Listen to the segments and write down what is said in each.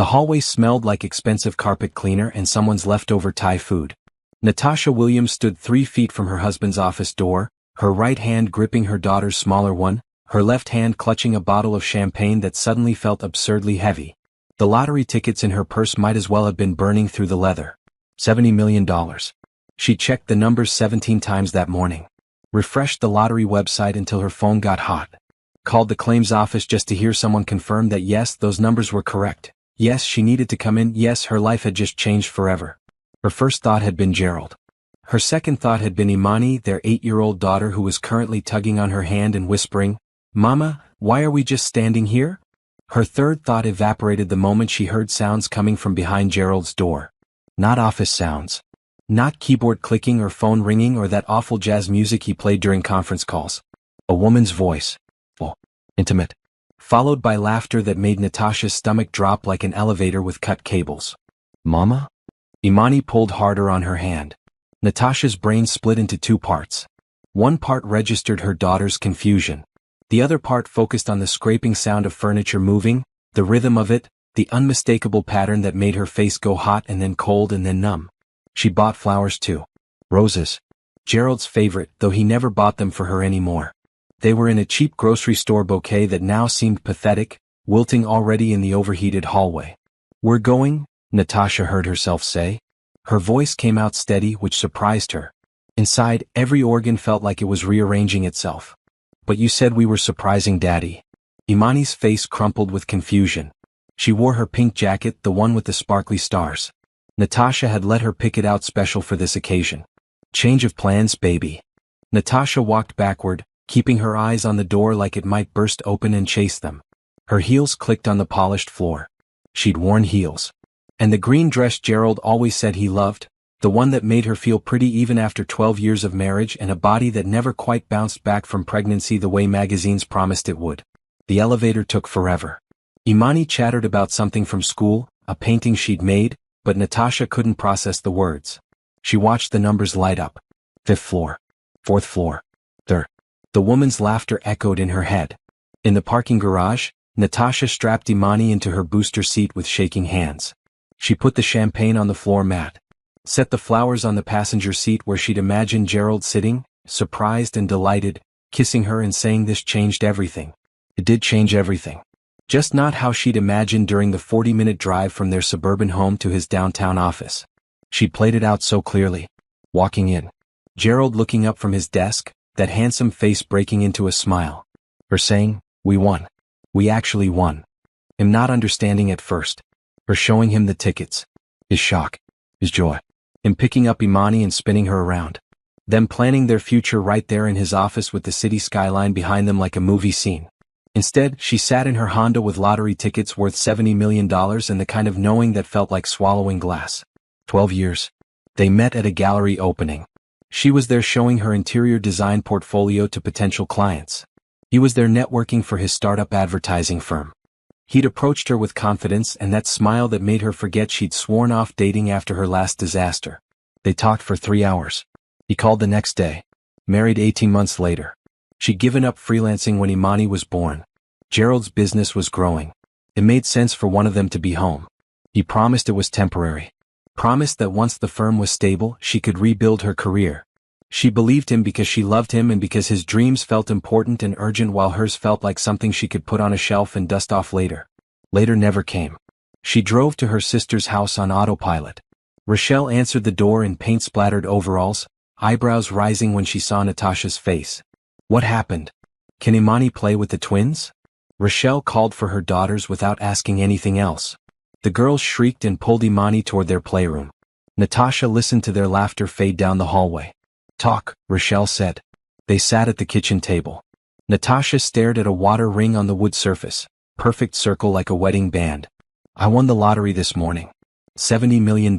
The hallway smelled like expensive carpet cleaner and someone's leftover Thai food. Natasha Williams stood 3 feet from her husband's office door, her right hand gripping her daughter's smaller one, her left hand clutching a bottle of champagne that suddenly felt absurdly heavy. The lottery tickets in her purse might as well have been burning through the leather. $70 million. She checked the numbers 17 times that morning. Refreshed the lottery website until her phone got hot. Called the claims office just to hear someone confirm that yes, those numbers were correct. Yes, she needed to come in. Yes, her life had just changed forever. Her first thought had been Gerald. Her second thought had been Imani, their 8-year-old daughter who was currently tugging on her hand and whispering, "Mama, why are we just standing here?" Her third thought evaporated the moment she heard sounds coming from behind Gerald's door. Not office sounds. Not keyboard clicking or phone ringing or that awful jazz music he played during conference calls. A woman's voice. Oh, intimate. Followed by laughter that made Natasha's stomach drop like an elevator with cut cables. "Mama?" Imani pulled harder on her hand. Natasha's brain split into 2 parts. One part registered her daughter's confusion. The other part focused on the scraping sound of furniture moving, the rhythm of it, the unmistakable pattern that made her face go hot and then cold and then numb. She bought flowers too. Roses. Gerald's favorite, though he never bought them for her anymore. They were in a cheap grocery store bouquet that now seemed pathetic, wilting already in the overheated hallway. "We're going?" Natasha heard herself say. Her voice came out steady, which surprised her. Inside, every organ felt like it was rearranging itself. "But you said we were surprising Daddy." Imani's face crumpled with confusion. She wore her pink jacket, the one with the sparkly stars. Natasha had let her pick it out special for this occasion. "Change of plans, baby." Natasha walked backward, keeping her eyes on the door like it might burst open and chase them. Her heels clicked on the polished floor. She'd worn heels. And the green dress Gerald always said he loved, the one that made her feel pretty even after 12 years of marriage and a body that never quite bounced back from pregnancy the way magazines promised it would. The elevator took forever. Imani chattered about something from school, a painting she'd made, but Natasha couldn't process the words. She watched the numbers light up. 5th floor. 4th floor. 3rd. The woman's laughter echoed in her head. In the parking garage, Natasha strapped Imani into her booster seat with shaking hands. She put the champagne on the floor mat. Set the flowers on the passenger seat where she'd imagined Gerald sitting, surprised and delighted, kissing her and saying this changed everything. It did change everything. Just not how she'd imagined during the 40-minute drive from their suburban home to his downtown office. She'd played it out so clearly. Walking in. Gerald looking up from his desk, that handsome face breaking into a smile. Her saying, "We won. We actually won." Him not understanding at first. Her showing him the tickets. His shock. His joy. Him picking up Imani and spinning her around. Them planning their future right there in his office with the city skyline behind them like a movie scene. Instead, she sat in her Honda with lottery tickets worth $70 million and the kind of knowing that felt like swallowing glass. 12 years. They met at a gallery opening. She was there showing her interior design portfolio to potential clients. He was there networking for his startup advertising firm. He'd approached her with confidence and that smile that made her forget she'd sworn off dating after her last disaster. They talked for 3 hours. He called the next day. Married 18 months later. She'd given up freelancing when Imani was born. Gerald's business was growing. It made sense for one of them to be home. He promised it was temporary. Promised that once the firm was stable, she could rebuild her career. She believed him because she loved him and because his dreams felt important and urgent while hers felt like something she could put on a shelf and dust off later. Later never came. She drove to her sister's house on autopilot. Rochelle answered the door in paint-splattered overalls, eyebrows rising when she saw Natasha's face. What happened? Can Imani play with the twins? Rochelle called for her daughters without asking anything else. The girls shrieked and pulled Imani toward their playroom. Natasha listened to their laughter fade down the hallway. Talk, Rochelle said. They sat at the kitchen table. Natasha stared at a water ring on the wood surface, perfect circle like a wedding band. I won the lottery this morning. $70 million.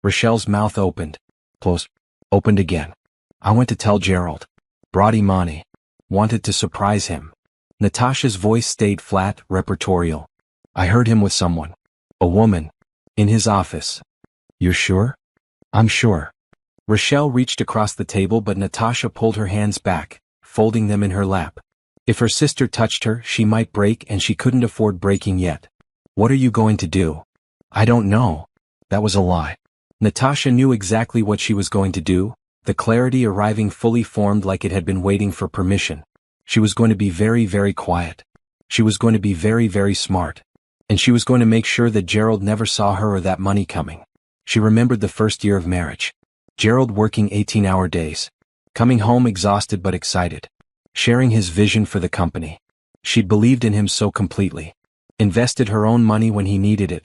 Rochelle's mouth opened. Closed. Opened again. I went to tell Gerald. Brought Imani. Wanted to surprise him. Natasha's voice stayed flat, repertorial. I heard him with someone. A woman. In his office. You're sure? I'm sure. Rochelle reached across the table but Natasha pulled her hands back, folding them in her lap. If her sister touched her, she might break and she couldn't afford breaking yet. What are you going to do? I don't know. That was a lie. Natasha knew exactly what she was going to do, the clarity arriving fully formed like it had been waiting for permission. She was going to be very, very quiet. She was going to be very, very smart. And she was going to make sure that Gerald never saw her or that money coming. She remembered the first year of marriage. Gerald working 18-hour days. Coming home exhausted but excited. Sharing his vision for the company. She'd believed in him so completely. Invested her own money when he needed it.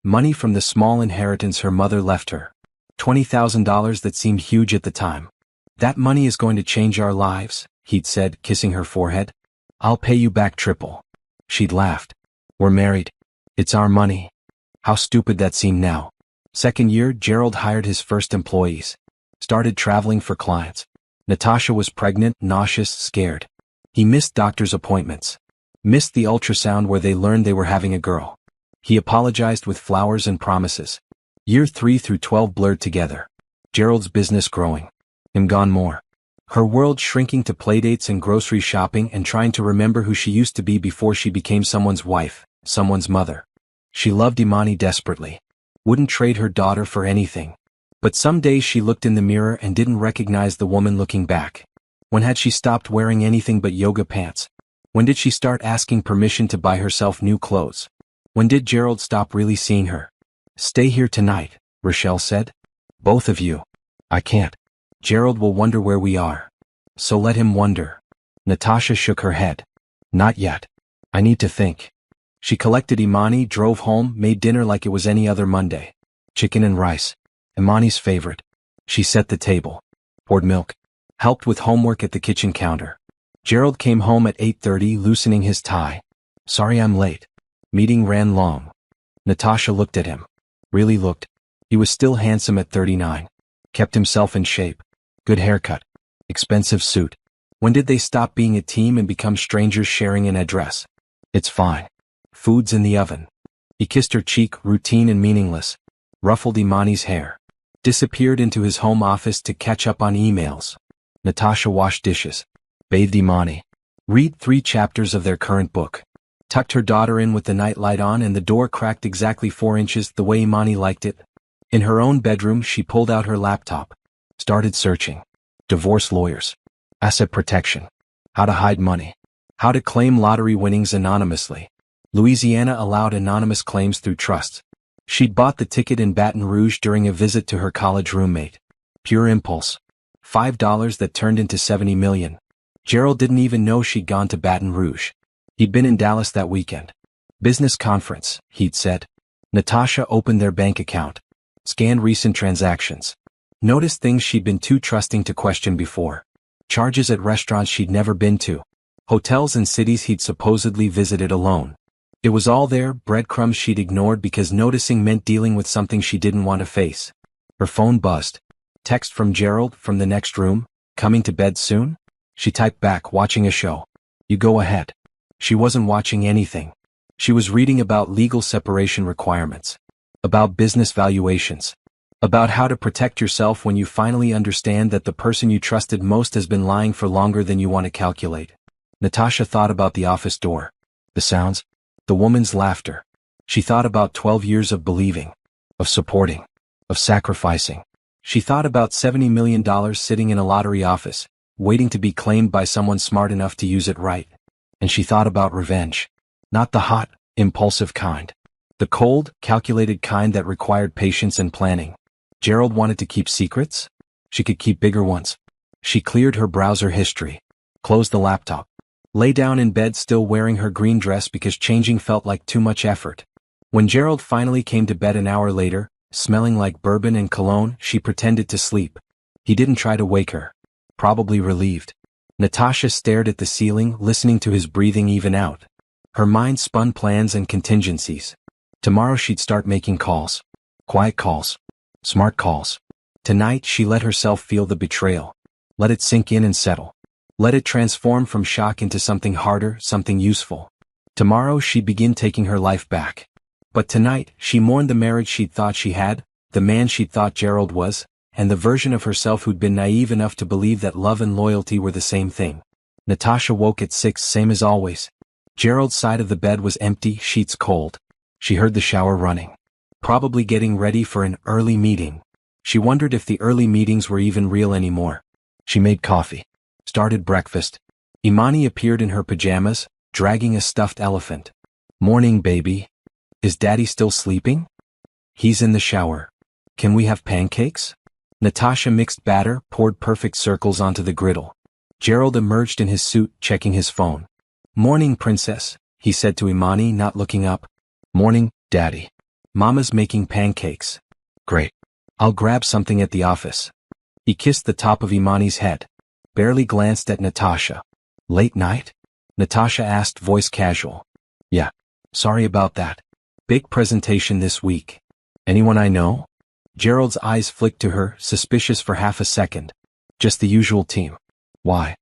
Money from the small inheritance her mother left her. $20,000 that seemed huge at the time. That money is going to change our lives, he'd said, kissing her forehead. I'll pay you back triple. She'd laughed. We're married. It's our money. How stupid that seemed now. Second year, Gerald hired his first employees. Started traveling for clients. Natasha was pregnant, nauseous, scared. He missed doctor's appointments. Missed the ultrasound where they learned they were having a girl. He apologized with flowers and promises. Year 3 through 12 blurred together. Gerald's business growing. Him gone more. Her world shrinking to playdates and grocery shopping and trying to remember who she used to be before she became someone's wife, someone's mother. She loved Imani desperately. Wouldn't trade her daughter for anything. But some days she looked in the mirror and didn't recognize the woman looking back. When had she stopped wearing anything but yoga pants? When did she start asking permission to buy herself new clothes? When did Gerald stop really seeing her? Stay here tonight, Rochelle said. Both of you. I can't. Gerald will wonder where we are. So let him wonder. Natasha shook her head. Not yet. I need to think. She collected Imani, drove home, made dinner like it was any other Monday. Chicken and rice. Imani's favorite. She set the table. Poured milk. Helped with homework at the kitchen counter. Gerald came home at 8:30, loosening his tie. Sorry I'm late. Meeting ran long. Natasha looked at him. Really looked. He was still handsome at 39. Kept himself in shape. Good haircut. Expensive suit. When did they stop being a team and become strangers sharing an address? It's fine. Food's in the oven. He kissed her cheek, routine and meaningless. Ruffled Imani's hair. Disappeared into his home office to catch up on emails. Natasha washed dishes. Bathed Imani. Read 3 chapters of their current book. Tucked her daughter in with the nightlight on and the door cracked exactly 4 inches the way Imani liked it. In her own bedroom she pulled out her laptop. Started searching. Divorce lawyers. Asset protection. How to hide money. How to claim lottery winnings anonymously. Louisiana allowed anonymous claims through trusts. She'd bought the ticket in Baton Rouge during a visit to her college roommate. Pure impulse. $5 that turned into $70 million. Gerald didn't even know she'd gone to Baton Rouge. He'd been in Dallas that weekend. Business conference, he'd said. Natasha opened their bank account. Scanned recent transactions. Noticed things she'd been too trusting to question before. Charges at restaurants she'd never been to. Hotels and cities he'd supposedly visited alone. It was all there, breadcrumbs she'd ignored because noticing meant dealing with something she didn't want to face. Her phone buzzed. Text from Gerald, from the next room. Coming to bed soon? She typed back, watching a show. You go ahead. She wasn't watching anything. She was reading about legal separation requirements. About business valuations. About how to protect yourself when you finally understand that the person you trusted most has been lying for longer than you want to calculate. Natasha thought about the office door. The sounds. The woman's laughter. She thought about 12 years of believing. Of supporting. Of sacrificing. She thought about $70 million sitting in a lottery office, waiting to be claimed by someone smart enough to use it right. And she thought about revenge. Not the hot, impulsive kind. The cold, calculated kind that required patience and planning. Gerald wanted to keep secrets? She could keep bigger ones. She cleared her browser history. Closed the laptop. Lay down in bed still wearing her green dress because changing felt like too much effort. When Gerald finally came to bed an hour later, smelling like bourbon and cologne, she pretended to sleep. He didn't try to wake her. Probably relieved. Natasha stared at the ceiling, listening to his breathing even out. Her mind spun plans and contingencies. Tomorrow she'd start making calls. Quiet calls. Smart calls. Tonight she let herself feel the betrayal. Let it sink in and settle. Let it transform from shock into something harder, something useful. Tomorrow she'd begin taking her life back. But tonight, she mourned the marriage she'd thought she had, the man she'd thought Gerald was, and the version of herself who'd been naive enough to believe that love and loyalty were the same thing. Natasha woke at 6, same as always. Gerald's side of the bed was empty, sheets cold. She heard the shower running. Probably getting ready for an early meeting. She wondered if the early meetings were even real anymore. She made coffee. Started breakfast. Imani appeared in her pajamas, dragging a stuffed elephant. Morning, baby. Is Daddy still sleeping? He's in the shower. Can we have pancakes? Natasha mixed batter, poured perfect circles onto the griddle. Gerald emerged in his suit, checking his phone. Morning, princess, he said to Imani, not looking up. Morning, Daddy. Mama's making pancakes. Great. I'll grab something at the office. He kissed the top of Imani's head. Barely glanced at Natasha. Late night? Natasha asked, voice casual. Yeah. Sorry about that. Big presentation this week. Anyone I know? Gerald's eyes flicked to her, suspicious for half a second. Just the usual team. Why?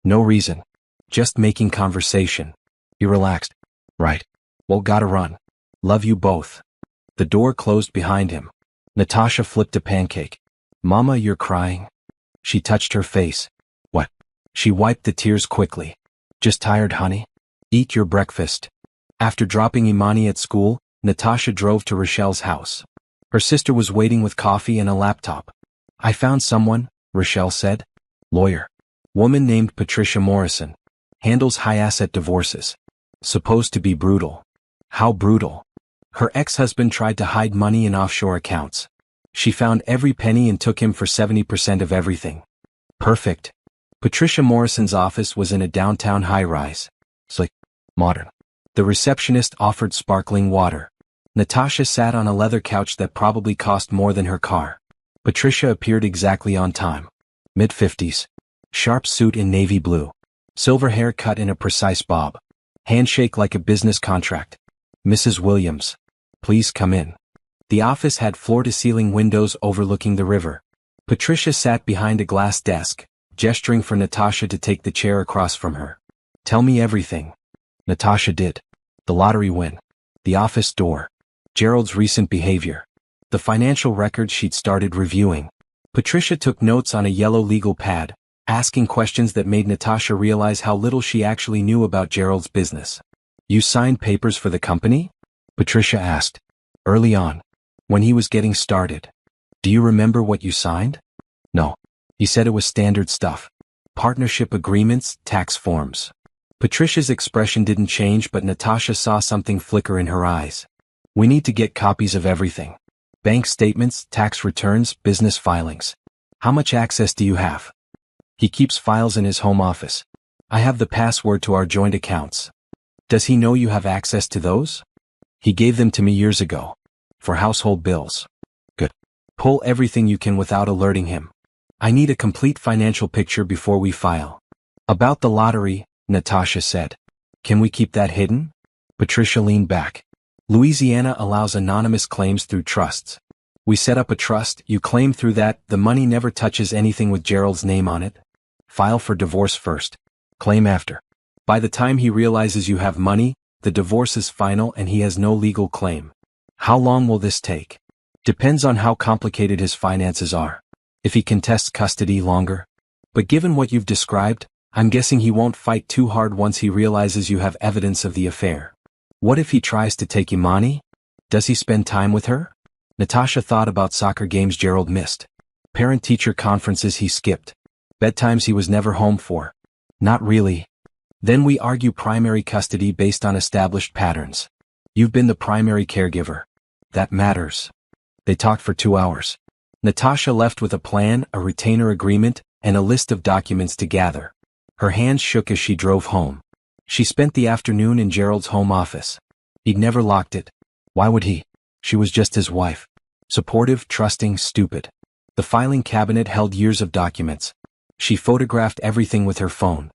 No reason. Just making conversation. He relaxed. Right. Well, gotta run. Love you both. The door closed behind him. Natasha flipped a pancake. Mama, you're crying. She touched her face. What? She wiped the tears quickly. Just tired, honey? Eat your breakfast. After dropping Imani at school, Natasha drove to Rochelle's house. Her sister was waiting with coffee and a laptop. I found someone, Rochelle said. Lawyer. Woman named Patricia Morrison. Handles high-asset divorces. Supposed to be brutal. How brutal? Her ex-husband tried to hide money in offshore accounts. She found every penny and took him for 70% of everything. Perfect. Patricia Morrison's office was in a downtown high-rise. Slick. Modern. The receptionist offered sparkling water. Natasha sat on a leather couch that probably cost more than her car. Patricia appeared exactly on time. Mid-50s. Sharp suit in navy blue. Silver hair cut in a precise bob. Handshake like a business contract. Mrs. Williams. Please come in. The office had floor-to-ceiling windows overlooking the river. Patricia sat behind a glass desk, gesturing for Natasha to take the chair across from her. Tell me everything. Natasha did. The lottery win. The office door. Gerald's recent behavior. The financial records she'd started reviewing. Patricia took notes on a yellow legal pad, asking questions that made Natasha realize how little she actually knew about Gerald's business. You signed papers for the company? Patricia asked. Early on. When he was getting started. Do you remember what you signed? No. He said it was standard stuff. Partnership agreements, tax forms. Patricia's expression didn't change, but Natasha saw something flicker in her eyes. We need to get copies of everything. Bank statements, tax returns, business filings. How much access do you have? He keeps files in his home office. I have the password to our joint accounts. Does he know you have access to those? He gave them to me years ago. For household bills. Good. Pull everything you can without alerting him. I need a complete financial picture before we file. About the lottery, Natasha said. Can we keep that hidden? Patricia leaned back. Louisiana allows anonymous claims through trusts. We set up a trust, you claim through that, the money never touches anything with Gerald's name on it. File for divorce first. Claim after. By the time he realizes you have money, the divorce is final and he has no legal claim. How long will this take? Depends on how complicated his finances are. If he contests custody, longer. But given what you've described, I'm guessing he won't fight too hard once he realizes you have evidence of the affair. What if he tries to take Imani? Does he spend time with her? Natasha thought about soccer games Gerald missed. Parent-teacher conferences he skipped. Bedtimes he was never home for. Not really. Then we argue primary custody based on established patterns. You've been the primary caregiver. That matters. They talked for 2 hours. Natasha left with a plan, a retainer agreement, and a list of documents to gather. Her hands shook as she drove home. She spent the afternoon in Gerald's home office. He'd never locked it. Why would he? She was just his wife. Supportive, trusting, stupid. The filing cabinet held years of documents. She photographed everything with her phone.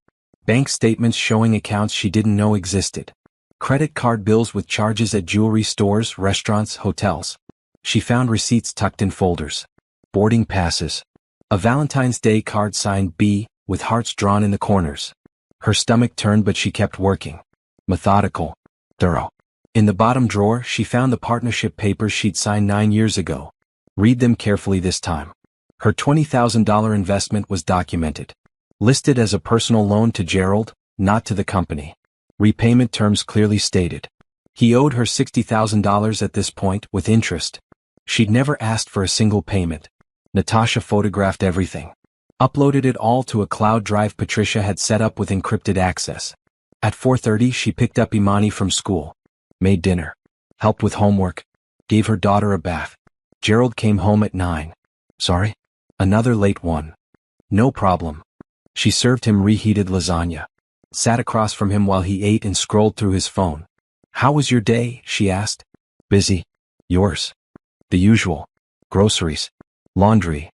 Bank statements showing accounts she didn't know existed. Credit card bills with charges at jewelry stores, restaurants, hotels. She found receipts tucked in folders. Boarding passes. A Valentine's Day card signed B, with hearts drawn in the corners. Her stomach turned, but she kept working. Methodical. Thorough. In the bottom drawer, she found the partnership papers she'd signed 9 years ago. Read them carefully this time. Her $20,000 investment was documented. Listed as a personal loan to Gerald, not to the company. Repayment terms clearly stated. He owed her $60,000 at this point, with interest. She'd never asked for a single payment. Natasha photographed everything. Uploaded it all to a cloud drive Patricia had set up with encrypted access. At 4:30 she picked up Imani from school. Made dinner. Helped with homework. Gave her daughter a bath. Gerald came home at 9. Sorry? Another late one. No problem. She served him reheated lasagna. Sat across from him while he ate and scrolled through his phone. How was your day? She asked. Busy. Yours? The usual. Groceries. Laundry.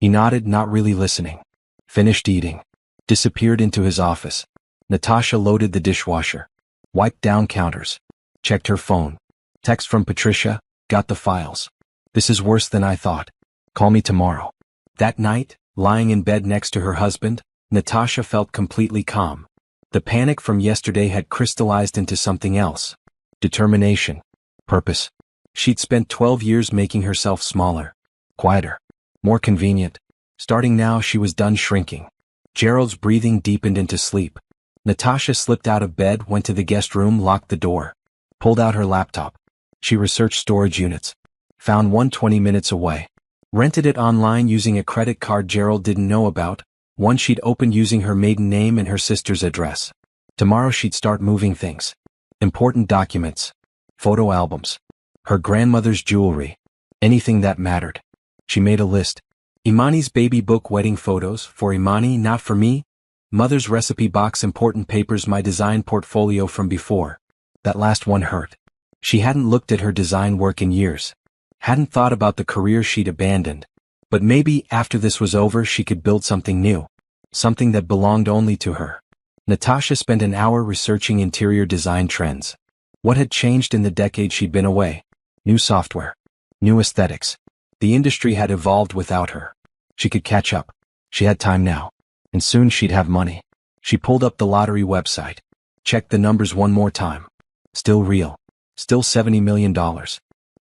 He nodded, not really listening. Finished eating. Disappeared into his office. Natasha loaded the dishwasher. Wiped down counters. Checked her phone. Text from Patricia, got the files. This is worse than I thought. Call me tomorrow. That night, lying in bed next to her husband, Natasha felt completely calm. The panic from yesterday had crystallized into something else. Determination. Purpose. She'd spent 12 years making herself smaller. Quieter. More convenient. Starting now she was done shrinking. Gerald's breathing deepened into sleep. Natasha slipped out of bed, went to the guest room, locked the door. Pulled out her laptop. She researched storage units. Found one 20 minutes away. Rented it online using a credit card Gerald didn't know about, one she'd opened using her maiden name and her sister's address. Tomorrow she'd start moving things. Important documents. Photo albums. Her grandmother's jewelry. Anything that mattered. She made a list. Imani's baby book, wedding photos, for Imani, not for me. Mother's recipe box, important papers, my design portfolio from before. That last one hurt. She hadn't looked at her design work in years. Hadn't thought about the career she'd abandoned. But maybe after this was over she could build something new. Something that belonged only to her. Natasha spent an hour researching interior design trends. What had changed in the decade she'd been away? New software. New aesthetics. The industry had evolved without her. She could catch up. She had time now. And soon she'd have money. She pulled up the lottery website. Checked the numbers one more time. Still real. Still $70 million.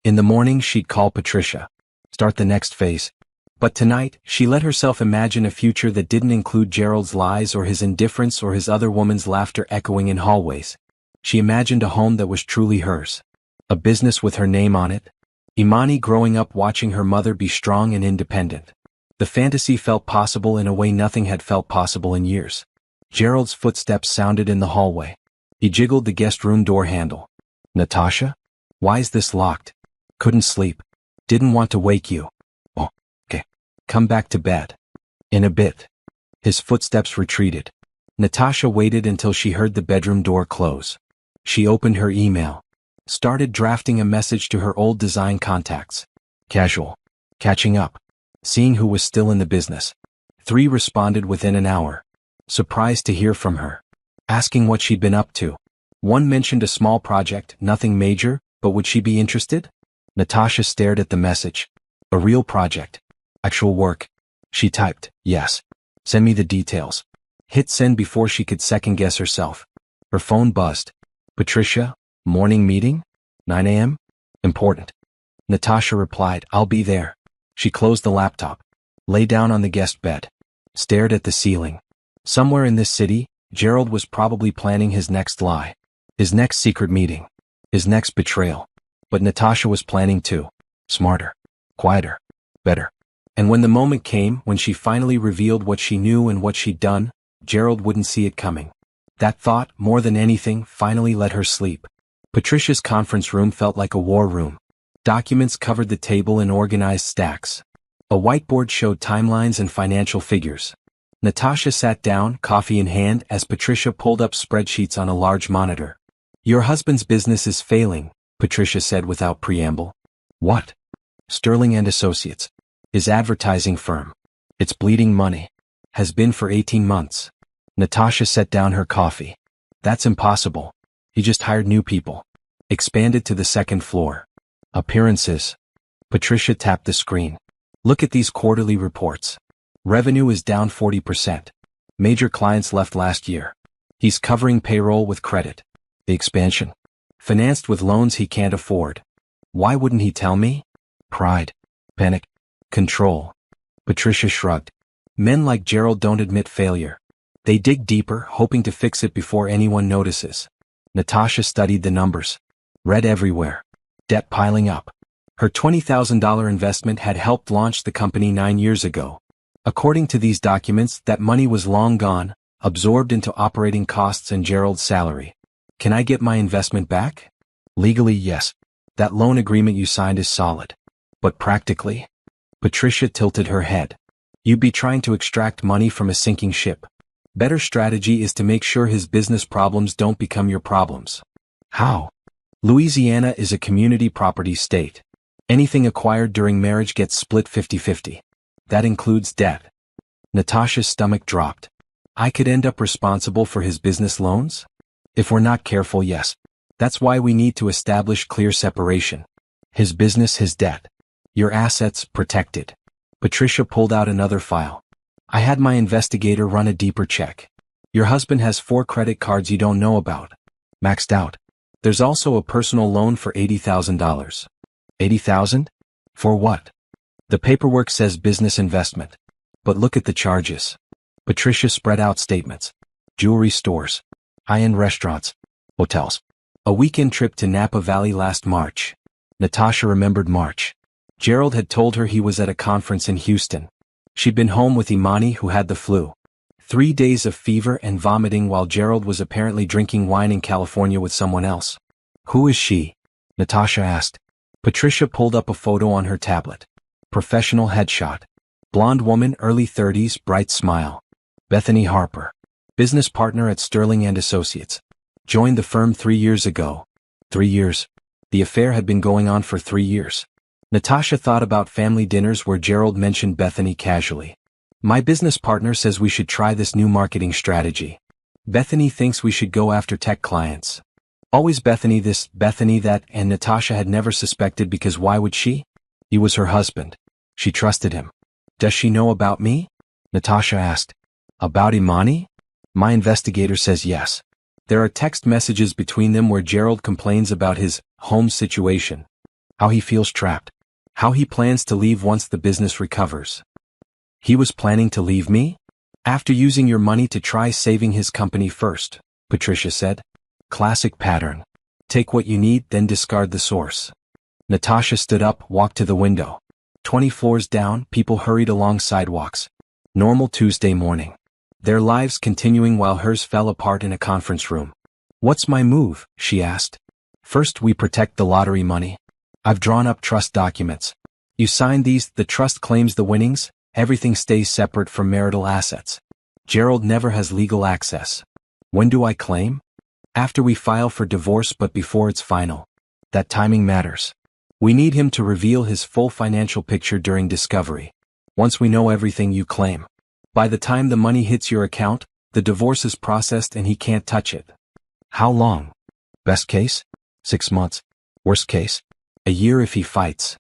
In the morning she'd call Patricia. Start the next phase. But tonight, she let herself imagine a future that didn't include Gerald's lies or his indifference or his other woman's laughter echoing in hallways. She imagined a home that was truly hers. A business with her name on it. Imani growing up watching her mother be strong and independent. The fantasy felt possible in a way nothing had felt possible in years. Gerald's footsteps sounded in the hallway. He jiggled the guest room door handle. Natasha? Why's this locked? Couldn't sleep. Didn't want to wake you. Oh, okay. Come back to bed. In a bit. His footsteps retreated. Natasha waited until she heard the bedroom door close. She opened her email. Started drafting a message to her old design contacts. Casual. Catching up. Seeing who was still in the business. 3 responded within an hour. Surprised to hear from her. Asking what she'd been up to. 1 mentioned a small project, nothing major, but would she be interested? Natasha stared at the message. A real project. Actual work. She typed, yes. Send me the details. Hit send before she could second-guess herself. Her phone buzzed. Patricia? Morning meeting? 9 a.m.? Important. Natasha replied, I'll be there. She closed the laptop. Lay down on the guest bed. Stared at the ceiling. Somewhere in this city, Gerald was probably planning his next lie. His next secret meeting. His next betrayal. But Natasha was planning too. Smarter. Quieter. Better. And when the moment came, when she finally revealed what she knew and what she'd done, Gerald wouldn't see it coming. That thought, more than anything, finally let her sleep. Patricia's conference room felt like a war room. Documents covered the table in organized stacks. A whiteboard showed timelines and financial figures. Natasha sat down, coffee in hand, as Patricia pulled up spreadsheets on a large monitor. Your husband's business is failing, Patricia said without preamble. What? Sterling and Associates. His advertising firm. It's bleeding money. Has been for 18 months. Natasha set down her coffee. That's impossible. He just hired new people. Expanded to the second floor. Appearances. Patricia tapped the screen. Look at these quarterly reports. Revenue is down 40%. Major clients left last year. He's covering payroll with credit. The expansion. Financed with loans he can't afford. Why wouldn't he tell me? Pride. Panic. Control. Patricia shrugged. Men like Gerald don't admit failure. They dig deeper, hoping to fix it before anyone notices. Natasha studied the numbers. Red everywhere. Debt piling up. Her $20,000 investment had helped launch the company 9 years ago. According to these documents, that money was long gone, absorbed into operating costs and Gerald's salary. Can I get my investment back? Legally, yes. That loan agreement you signed is solid. But practically? Patricia tilted her head. You'd be trying to extract money from a sinking ship. Better strategy is to make sure his business problems don't become your problems. How? Louisiana is a community property state. Anything acquired during marriage gets split 50-50. That includes debt. Natasha's stomach dropped. I could end up responsible for his business loans? If we're not careful, yes. That's why we need to establish clear separation. His business, his debt. Your assets, protected. Patricia pulled out another file. I had my investigator run a deeper check. Your husband has 4 credit cards you don't know about. Maxed out. There's also a personal loan for $80,000. $80,000? For what? The paperwork says business investment. But look at the charges. Patricia spread out statements. Jewelry stores. High-end restaurants. Hotels. A weekend trip to Napa Valley last March. Natasha remembered March. Gerald had told her he was at a conference in Houston. She'd been home with Imani, who had the flu. 3 days of fever and vomiting while Gerald was apparently drinking wine in California with someone else. Who is she? Natasha asked. Patricia pulled up a photo on her tablet. Professional headshot. Blonde woman, early 30s, bright smile. Bethany Harper. Business partner at Sterling and Associates. Joined the firm 3 years ago. 3 years. The affair had been going on for 3 years. Natasha thought about family dinners where Gerald mentioned Bethany casually. My business partner says we should try this new marketing strategy. Bethany thinks we should go after tech clients. Always Bethany this, Bethany that, and Natasha had never suspected because why would she? He was her husband. She trusted him. Does she know about me? Natasha asked. About Imani? My investigator says yes. There are text messages between them where Gerald complains about his home situation. How he feels trapped. How he plans to leave once the business recovers. He was planning to leave me? After using your money to try saving his company first, Patricia said. Classic pattern. Take what you need, then discard the source. Natasha stood up, walked to the window. 20 floors down, people hurried along sidewalks. Normal Tuesday morning. Their lives continuing while hers fell apart in a conference room. What's my move? She asked. First, we protect the lottery money. I've drawn up trust documents. You sign these, the trust claims the winnings, everything stays separate from marital assets. Gerald never has legal access. When do I claim? After we file for divorce, but before it's final. That timing matters. We need him to reveal his full financial picture during discovery. Once we know everything, you claim. By the time the money hits your account, the divorce is processed and he can't touch it. How long? Best case? 6 months. Worst case? A year if he fights.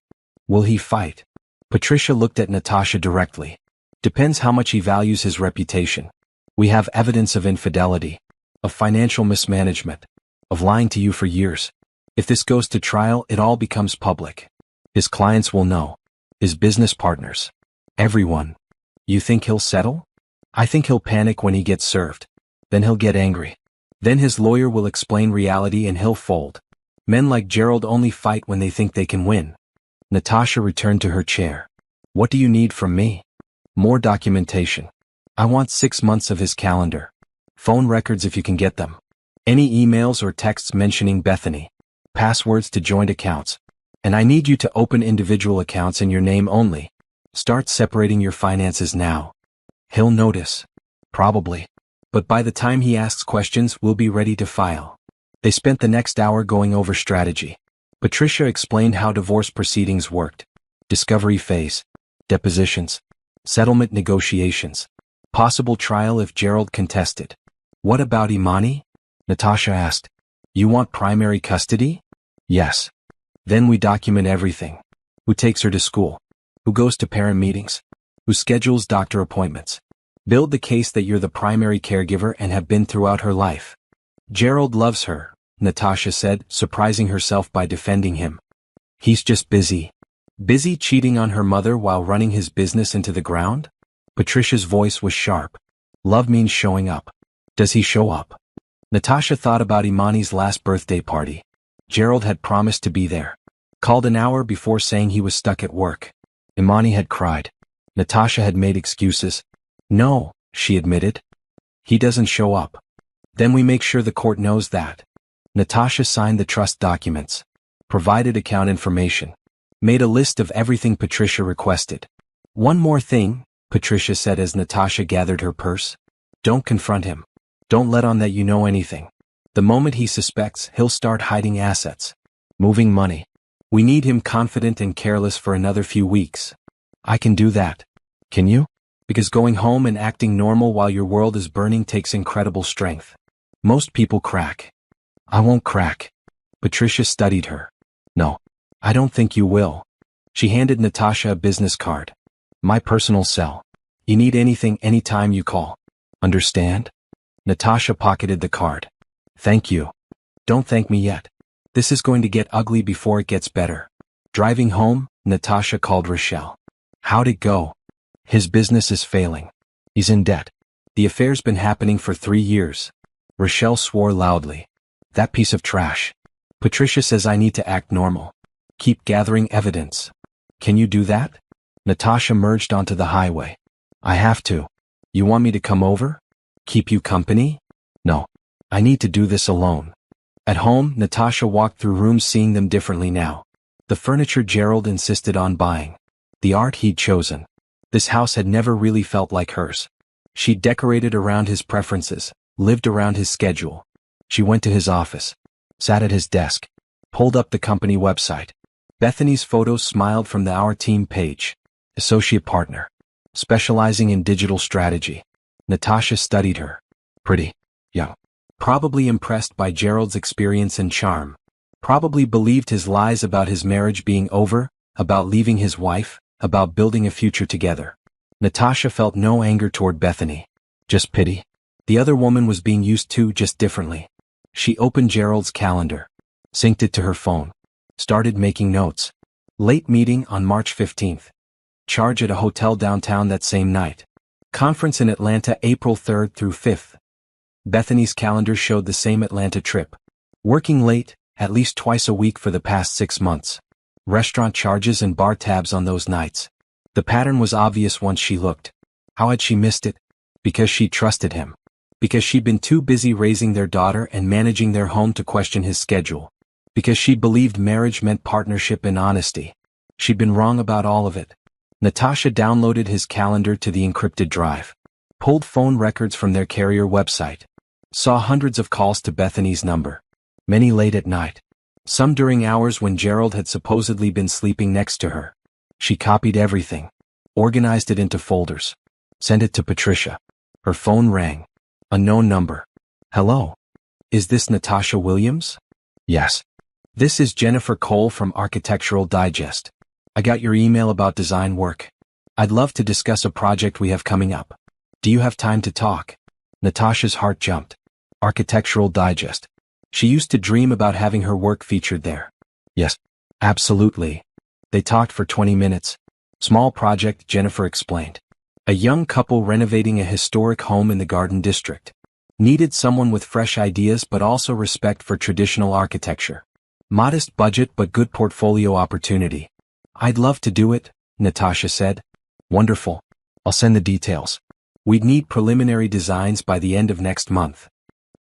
Will he fight? Patricia looked at Natasha directly. Depends how much he values his reputation. We have evidence of infidelity, of financial mismanagement, of lying to you for years. If this goes to trial, it all becomes public. His clients will know. His business partners. Everyone. You think he'll settle? I think he'll panic when he gets served. Then he'll get angry. Then his lawyer will explain reality and he'll fold. Men like Gerald only fight when they think they can win. Natasha returned to her chair. What do you need from me? More documentation. I want 6 months of his calendar. Phone records if you can get them. Any emails or texts mentioning Bethany. Passwords to joint accounts. And I need you to open individual accounts in your name only. Start separating your finances now. He'll notice. Probably. But by the time he asks questions, we'll be ready to file. They spent the next hour going over strategy. Patricia explained how divorce proceedings worked. Discovery phase. Depositions. Settlement negotiations. Possible trial if Gerald contested. What about Imani? Natasha asked. You want primary custody? Yes. Then we document everything. Who takes her to school? Who goes to parent meetings? Who schedules doctor appointments? Build the case that you're the primary caregiver and have been throughout her life. Gerald loves her, Natasha said, surprising herself by defending him. He's just busy. Busy cheating on her mother while running his business into the ground? Patricia's voice was sharp. Love means showing up. Does he show up? Natasha thought about Imani's last birthday party. Gerald had promised to be there. Called an hour before saying he was stuck at work. Imani had cried. Natasha had made excuses. No, she admitted. He doesn't show up. Then we make sure the court knows that. Natasha signed the trust documents. Provided account information. Made a list of everything Patricia requested. One more thing, Patricia said as Natasha gathered her purse. Don't confront him. Don't let on that you know anything. The moment he suspects, he'll start hiding assets. Moving money. We need him confident and careless for another few weeks. I can do that. Can you? Because going home and acting normal while your world is burning takes incredible strength. Most people crack. I won't crack. Patricia studied her. No. I don't think you will. She handed Natasha a business card. My personal cell. You need anything anytime you call. Understand? Natasha pocketed the card. Thank you. Don't thank me yet. This is going to get ugly before it gets better. Driving home, Natasha called Rochelle. How'd it go? His business is failing. He's in debt. The affair's been happening for 3 years. Rochelle swore loudly. That piece of trash. Patricia says I need to act normal. Keep gathering evidence. Can you do that? Natasha merged onto the highway. I have to. You want me to come over? Keep you company? No. I need to do this alone. At home, Natasha walked through rooms seeing them differently now. The furniture Gerald insisted on buying. The art he'd chosen. This house had never really felt like hers. She decorated around his preferences, lived around his schedule. She went to his office. Sat at his desk. Pulled up the company website. Bethany's photos smiled from the Our Team page. Associate partner. Specializing in digital strategy. Natasha studied her. Pretty. Young. Probably impressed by Gerald's experience and charm. Probably believed his lies about his marriage being over, about leaving his wife, about building a future together. Natasha felt no anger toward Bethany. Just pity. The other woman was being used to just differently. She opened Gerald's calendar. Synced it to her phone. Started making notes. Late meeting on March 15th. Charge at a hotel downtown that same night. Conference in Atlanta April 3rd through 5th. Bethany's calendar showed the same Atlanta trip. Working late, at least twice a week for the past 6 months. Restaurant charges and bar tabs on those nights. The pattern was obvious once she looked. How had she missed it? Because she trusted him. Because she'd been too busy raising their daughter and managing their home to question his schedule. Because she believed marriage meant partnership and honesty. She'd been wrong about all of it. Natasha downloaded his calendar to the encrypted drive. Pulled phone records from their carrier website. Saw hundreds of calls to Bethany's number. Many late at night. Some during hours when Gerald had supposedly been sleeping next to her. She copied everything. Organized it into folders. Sent it to Patricia. Her phone rang. Unknown number. Hello. Is this Natasha Williams? Yes. This is Jennifer Cole from Architectural Digest. I got your email about design work. I'd love to discuss a project we have coming up. Do you have time to talk? Natasha's heart jumped. Architectural Digest. She used to dream about having her work featured there. Yes. Absolutely. They talked for 20 minutes. Small project, Jennifer explained. A young couple renovating a historic home in the Garden District. Needed someone with fresh ideas but also respect for traditional architecture. Modest budget but good portfolio opportunity. I'd love to do it, Natasha said. Wonderful. I'll send the details. We'd need preliminary designs by the end of next month.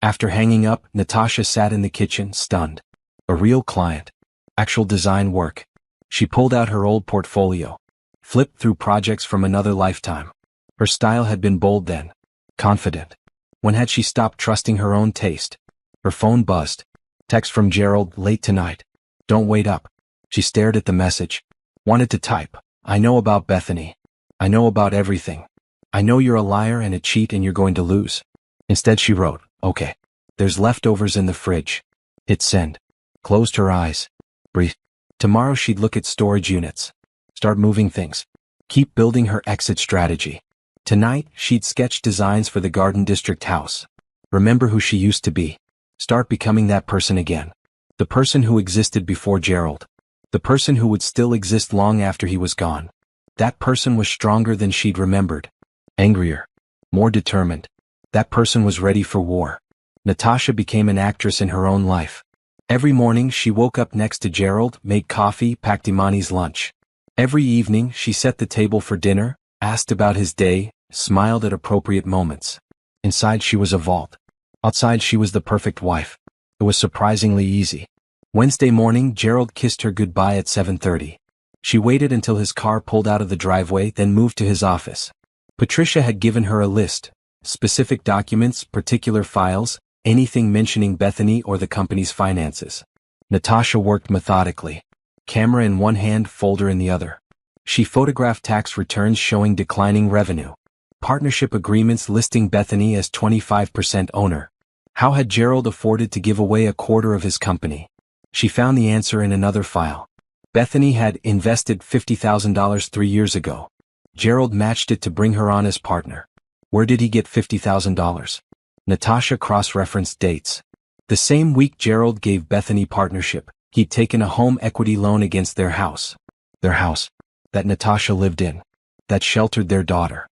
After hanging up, Natasha sat in the kitchen, stunned. A real client. Actual design work. She pulled out her old portfolio. Flipped through projects from another lifetime. Her style had been bold then. Confident. When had she stopped trusting her own taste? Her phone buzzed. Text from Gerald, late tonight. Don't wait up. She stared at the message. Wanted to type. I know about Bethany. I know about everything. I know you're a liar and a cheat and you're going to lose. Instead she wrote, okay. There's leftovers in the fridge. Hit send. Closed her eyes. Breathe. Tomorrow she'd look at storage units. Start moving things. Keep building her exit strategy. Tonight, she'd sketch designs for the Garden District house. Remember who she used to be. Start becoming that person again. The person who existed before Gerald. The person who would still exist long after he was gone. That person was stronger than she'd remembered. Angrier. More determined. That person was ready for war. Natasha became an actress in her own life. Every morning she woke up next to Gerald, made coffee, packed Imani's lunch. Every evening she set the table for dinner, asked about his day, smiled at appropriate moments. Inside she was a vault. Outside she was the perfect wife. It was surprisingly easy. Wednesday morning Gerald kissed her goodbye at 7:30. She waited until his car pulled out of the driveway, then moved to his office. Patricia had given her a list. Specific documents, particular files, anything mentioning Bethany or the company's finances. Natasha worked methodically. Camera in one hand, folder in the other. She photographed tax returns showing declining revenue. Partnership agreements listing Bethany as 25% owner. How had Gerald afforded to give away a quarter of his company? She found the answer in another file. Bethany had invested $50,000 3 years ago. Gerald matched it to bring her on as partner. Where did he get $50,000? Natasha cross-referenced dates. The same week Gerald gave Bethany partnership, he'd taken a home equity loan against their house. Their house. That Natasha lived in. That sheltered their daughter.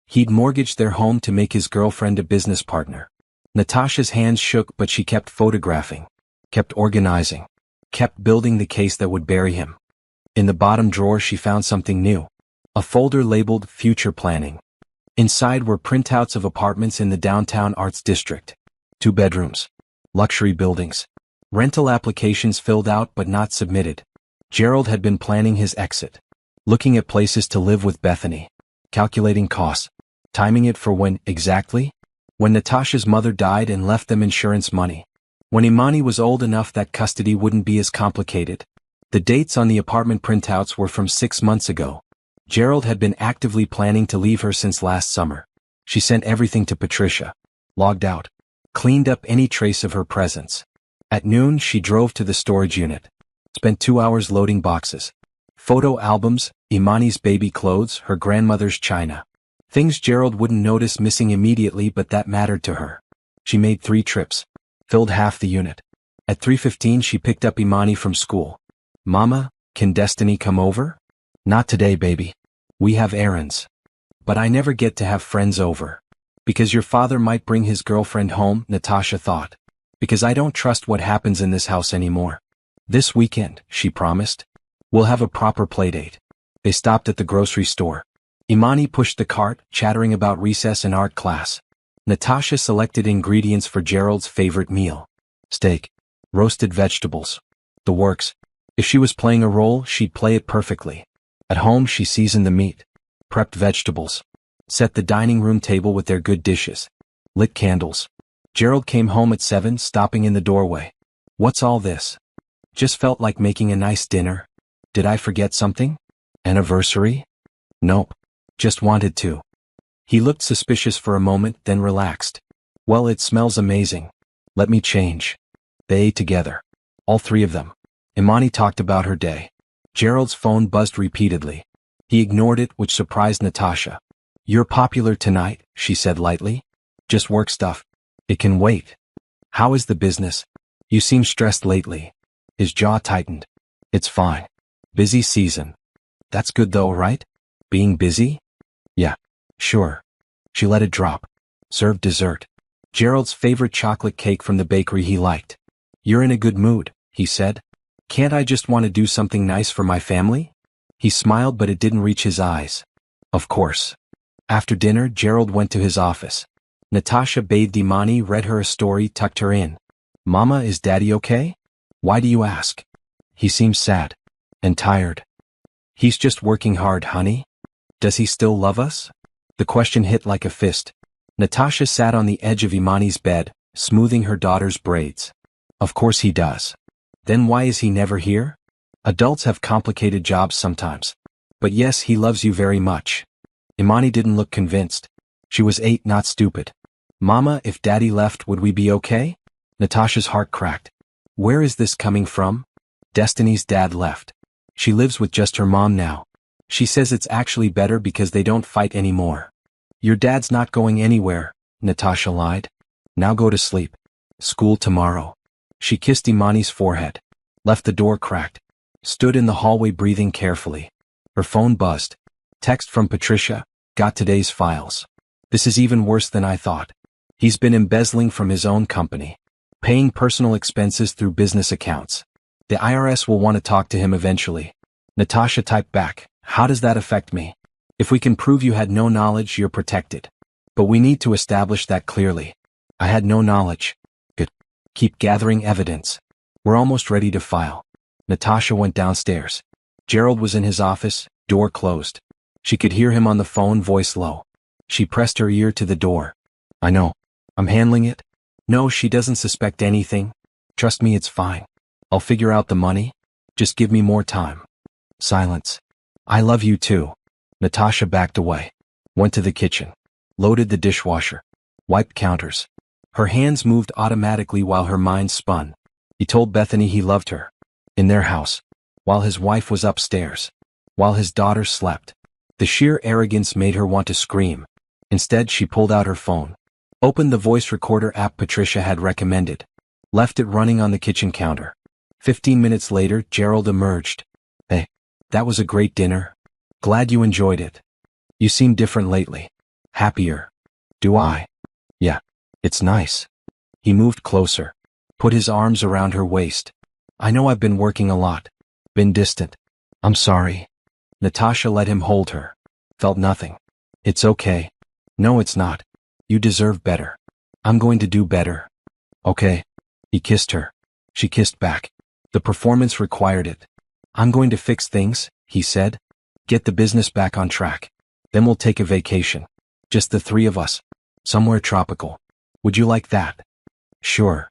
He'd mortgaged their home to make his girlfriend a business partner. Natasha's hands shook, but she kept photographing. Kept organizing. Kept building the case that would bury him. In the bottom drawer she found something new. A folder labeled Future Planning. Inside were printouts of apartments in the downtown arts district. 2 bedrooms. Luxury buildings. Rental applications filled out but not submitted. Gerald had been planning his exit. Looking at places to live with Bethany. Calculating costs. Timing it for when, exactly? When Natasha's mother died and left them insurance money. When Imani was old enough that custody wouldn't be as complicated. The dates on the apartment printouts were from 6 months ago. Gerald had been actively planning to leave her since last summer. She sent everything to Patricia. Logged out. Cleaned up any trace of her presence. At noon she drove to the storage unit. Spent 2 hours loading boxes. Photo albums, Imani's baby clothes, her grandmother's china. Things Gerald wouldn't notice missing immediately, but that mattered to her. She made 3 trips. Filled half the unit. At 3:15 she picked up Imani from school. Mama, can Destiny come over? Not today, baby. We have errands. But I never get to have friends over. Because your father might bring his girlfriend home, Natasha thought. Because I don't trust what happens in this house anymore. This weekend, she promised. We'll have a proper playdate. They stopped at the grocery store. Imani pushed the cart, chattering about recess and art class. Natasha selected ingredients for Gerald's favorite meal. Steak. Roasted vegetables. The works. If she was playing a role, she'd play it perfectly. At home she seasoned the meat. Prepped vegetables. Set the dining room table with their good dishes. Lit candles. Gerald came home at 7, stopping in the doorway. What's all this? Just felt like making a nice dinner. Did I forget something? Anniversary? Nope. Just wanted to. He looked suspicious for a moment, then relaxed. Well, it smells amazing. Let me change. They ate together. All 3 of them. Imani talked about her day. Gerald's phone buzzed repeatedly. He ignored it, which surprised Natasha. You're popular tonight, she said lightly. Just work stuff. It can wait. How is the business? You seem stressed lately. His jaw tightened. It's fine. Busy season. That's good though, right? Being busy? Yeah. Sure. She let it drop. Served dessert. Gerald's favorite chocolate cake from the bakery he liked. You're in a good mood, he said. Can't I just want to do something nice for my family? He smiled, but it didn't reach his eyes. Of course. After dinner, Gerald went to his office. Natasha bathed Imani, read her a story, tucked her in. Mama, is Daddy okay? Why do you ask? He seems sad. And tired. He's just working hard, honey. Does he still love us? The question hit like a fist. Natasha sat on the edge of Imani's bed, smoothing her daughter's braids. Of course he does. Then why is he never here? Adults have complicated jobs sometimes. But yes, he loves you very much. Imani didn't look convinced. She was 8, not stupid. Mama, if Daddy left, would we be okay? Natasha's heart cracked. Where is this coming from? Destiny's dad left. She lives with just her mom now. She says it's actually better because they don't fight anymore. Your dad's not going anywhere, Natasha lied. Now go to sleep. School tomorrow. She kissed Imani's forehead. Left the door cracked. Stood in the hallway breathing carefully. Her phone buzzed. Text from Patricia. Got today's files. This is even worse than I thought. He's been embezzling from his own company. Paying personal expenses through business accounts. The IRS will want to talk to him eventually. Natasha typed back, how does that affect me? If we can prove you had no knowledge, you're protected. But we need to establish that clearly. I had no knowledge. Good. Keep gathering evidence. We're almost ready to file. Natasha went downstairs. Gerald was in his office, door closed. She could hear him on the phone, voice low. She pressed her ear to the door. I know. I'm handling it. No, she doesn't suspect anything. Trust me, it's fine. I'll figure out the money. Just give me more time. Silence. I love you too. Natasha backed away. Went to the kitchen. Loaded the dishwasher. Wiped counters. Her hands moved automatically while her mind spun. He told Bethany he loved her. In their house. While his wife was upstairs. While his daughter slept. The sheer arrogance made her want to scream. Instead, she pulled out her phone. Opened the voice recorder app Patricia had recommended. Left it running on the kitchen counter. 15 minutes later, Gerald emerged. Hey, that was a great dinner. Glad you enjoyed it. You seem different lately. Happier. Do I? Yeah. It's nice. He moved closer. Put his arms around her waist. I know I've been working a lot. Been distant. I'm sorry. Natasha let him hold her. Felt nothing. It's okay. No, it's not. You deserve better. I'm going to do better. Okay. He kissed her. She kissed back. The performance required it. I'm going to fix things, he said. Get the business back on track. Then we'll take a vacation. Just the three of us. Somewhere tropical. Would you like that? Sure.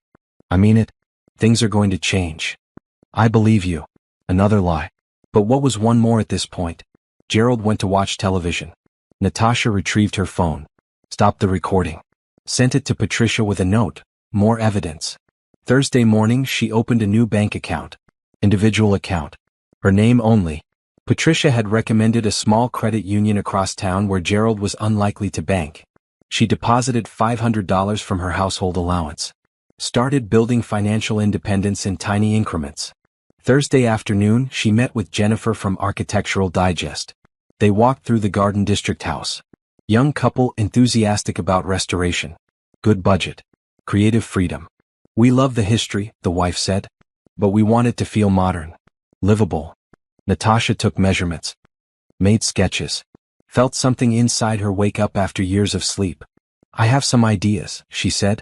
I mean it. Things are going to change. I believe you. Another lie. But what was one more at this point? Gerald went to watch television. Natasha retrieved her phone. Stopped the recording. Sent it to Patricia with a note. More evidence. Thursday morning, she opened a new bank account. Individual account. Her name only. Patricia had recommended a small credit union across town where Gerald was unlikely to bank. She deposited $500 from her household allowance. Started building financial independence in tiny increments. Thursday afternoon, she met with Jennifer from Architectural Digest. They walked through the Garden District house. Young couple enthusiastic about restoration. Good budget. Creative freedom. We love the history, the wife said. But we want it to feel modern. Livable. Natasha took measurements. Made sketches. Felt something inside her wake up after years of sleep. I have some ideas, she said.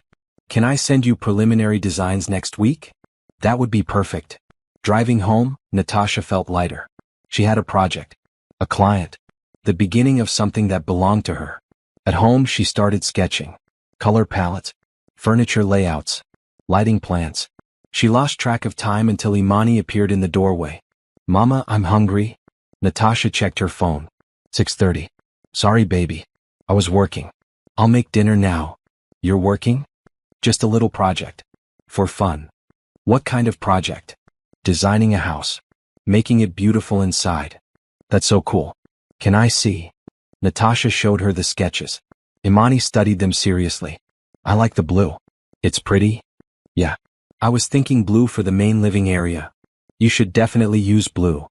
Can I send you preliminary designs next week? That would be perfect. Driving home, Natasha felt lighter. She had a project. A client. The beginning of something that belonged to her. At home, she started sketching. Color palettes. Furniture layouts. Lighting plans. She lost track of time until Imani appeared in the doorway. Mama, I'm hungry. Natasha checked her phone. 6:30. Sorry, baby. I was working. I'll make dinner now. You're working? Just a little project. For fun. What kind of project? Designing a house. Making it beautiful inside. That's so cool. Can I see? Natasha showed her the sketches. Imani studied them seriously. I like the blue. It's pretty? Yeah. I was thinking blue for the main living area. You should definitely use blue.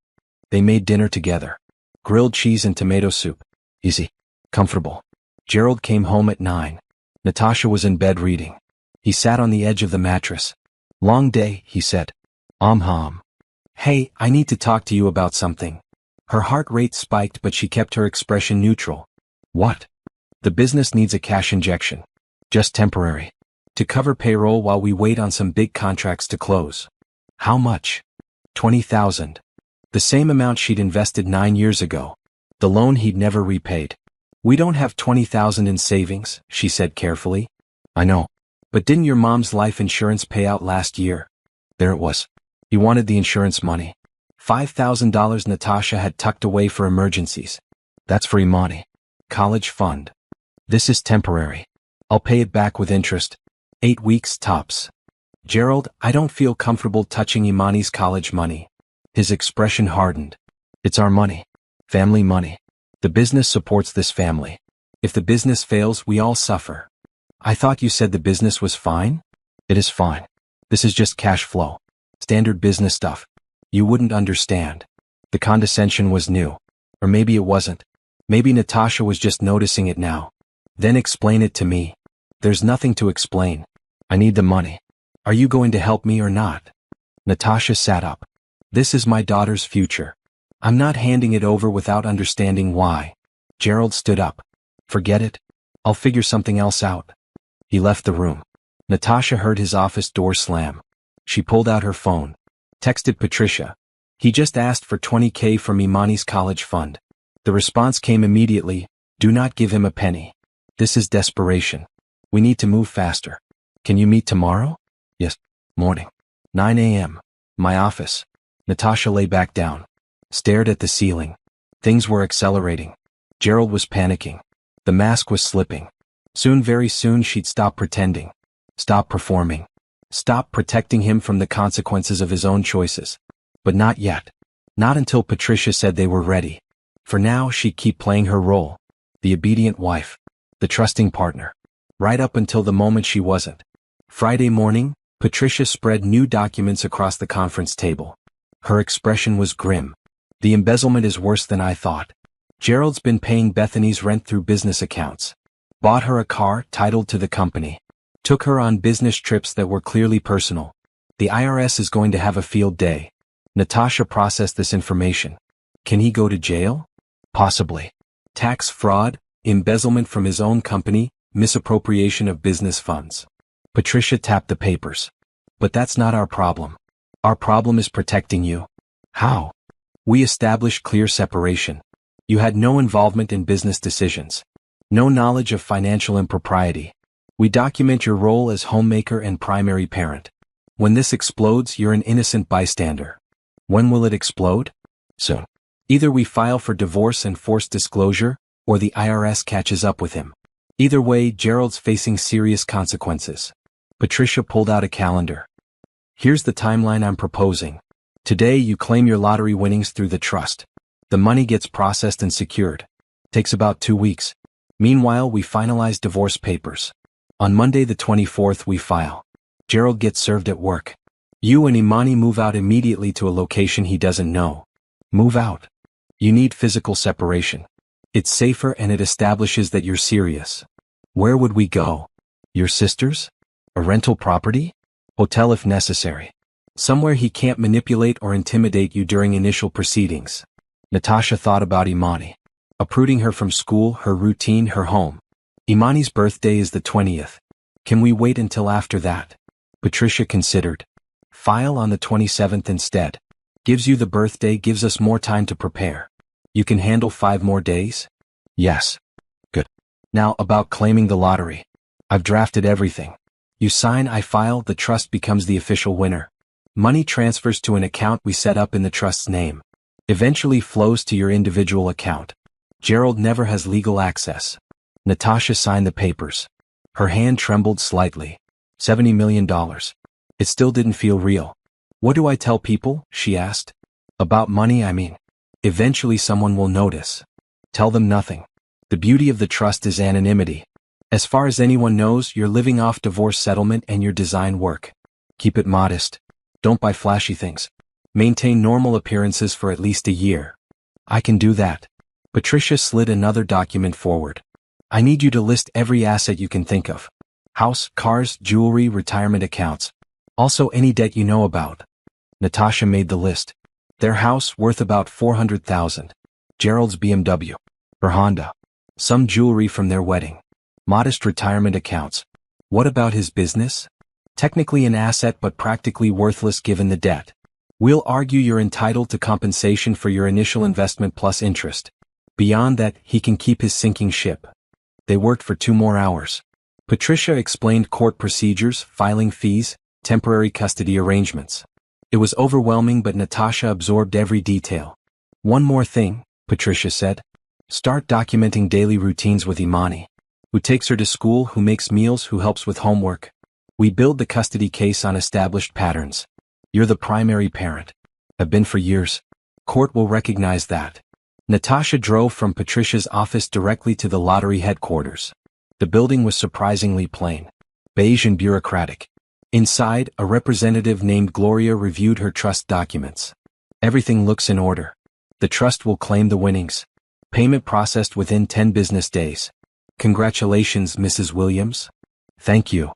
They made dinner together. Grilled cheese and tomato soup. Easy. Comfortable. Gerald came home at 9. Natasha was in bed reading. He sat on the edge of the mattress. Long day, he said. Hum. Hey, I need to talk to you about something. Her heart rate spiked, but she kept her expression neutral. What? The business needs a cash injection. Just temporary. To cover payroll while we wait on some big contracts to close. How much? 20,000. The same amount she'd invested 9 years ago. The loan he'd never repaid. We don't have 20,000 in savings, she said carefully. I know. But didn't your mom's life insurance pay out last year? There it was. He wanted the insurance money. $5,000 Natasha had tucked away for emergencies. That's for Imani. College fund. This is temporary. I'll pay it back with interest. 8 weeks tops. Gerald, I don't feel comfortable touching Imani's college money. His expression hardened. It's our money. Family money. The business supports this family. If the business fails, we all suffer. I thought you said the business was fine? It is fine. This is just cash flow. Standard business stuff. You wouldn't understand. The condescension was new. Or maybe it wasn't. Maybe Natasha was just noticing it now. Then explain it to me. There's nothing to explain. I need the money. Are you going to help me or not? Natasha sat up. This is my daughter's future. I'm not handing it over without understanding why. Gerald stood up. Forget it. I'll figure something else out. He left the room. Natasha heard his office door slam. She pulled out her phone. Texted Patricia. He just asked for $20,000 from Imani's college fund. The response came immediately. Do not give him a penny. This is desperation. We need to move faster. Can you meet tomorrow? Yes. Morning. 9 a.m. My office. Natasha lay back down. Stared at the ceiling. Things were accelerating. Gerald was panicking. The mask was slipping. Soon, very soon, she'd stop pretending. Stop performing. Stop protecting him from the consequences of his own choices. But not yet. Not until Patricia said they were ready. For now, she'd keep playing her role. The obedient wife. The trusting partner. Right up until the moment she wasn't. Friday morning, Patricia spread new documents across the conference table. Her expression was grim. The embezzlement is worse than I thought. Gerald's been paying Bethany's rent through business accounts. Bought her a car titled to the company. Took her on business trips that were clearly personal. The IRS is going to have a field day. Natasha processed this information. Can he go to jail? Possibly. Tax fraud, embezzlement from his own company, misappropriation of business funds. Patricia tapped the papers. But that's not our problem. Our problem is protecting you. How? We established clear separation. You had no involvement in business decisions. No knowledge of financial impropriety. We document your role as homemaker and primary parent. When this explodes, you're an innocent bystander. When will it explode? Soon. Either we file for divorce and forced disclosure, or the IRS catches up with him. Either way, Gerald's facing serious consequences. Patricia pulled out a calendar. Here's the timeline I'm proposing. Today you claim your lottery winnings through the trust. The money gets processed and secured. Takes about 2 weeks. Meanwhile, we finalize divorce papers. On Monday the 24th we file. Gerald gets served at work. You and Imani move out immediately to a location he doesn't know. Move out. You need physical separation. It's safer and it establishes that you're serious. Where would we go? Your sister's? A rental property? Hotel if necessary. Somewhere he can't manipulate or intimidate you during initial proceedings. Natasha thought about Imani. Uprooting her from school, her routine, her home. Imani's birthday is the 20th. Can we wait until after that? Patricia considered. File on the 27th instead. Gives you the birthday, gives us more time to prepare. You can handle 5 more days? Yes. Good. Now about claiming the lottery. I've drafted everything. You sign, I file, the trust becomes the official winner. Money transfers to an account we set up in the trust's name. Eventually flows to your individual account. Gerald never has legal access. Natasha signed the papers. Her hand trembled slightly. $70 million. It still didn't feel real. What do I tell people? She asked. About money, I mean. Eventually someone will notice. Tell them nothing. The beauty of the trust is anonymity. As far as anyone knows, you're living off divorce settlement and your design work. Keep it modest. Don't buy flashy things. Maintain normal appearances for at least a year. I can do that. Patricia slid another document forward. I need you to list every asset you can think of. House, cars, jewelry, retirement accounts. Also any debt you know about. Natasha made the list. Their house worth about $400,000. Gerald's BMW. Her Honda. Some jewelry from their wedding. Modest retirement accounts. What about his business? Technically an asset but practically worthless given the debt. We'll argue you're entitled to compensation for your initial investment plus interest. Beyond that, he can keep his sinking ship. They worked for 2 more hours. Patricia explained court procedures, filing fees, temporary custody arrangements. It was overwhelming, but Natasha absorbed every detail. One more thing, Patricia said. Start documenting daily routines with Imani. Who takes her to school, who makes meals, who helps with homework. We build the custody case on established patterns. You're the primary parent. Have been for years. Court will recognize that. Natasha drove from Patricia's office directly to the lottery headquarters. The building was surprisingly plain. Beige and bureaucratic. Inside, a representative named Gloria reviewed her trust documents. Everything looks in order. The trust will claim the winnings. Payment processed within 10 business days. Congratulations, Mrs. Williams. Thank you.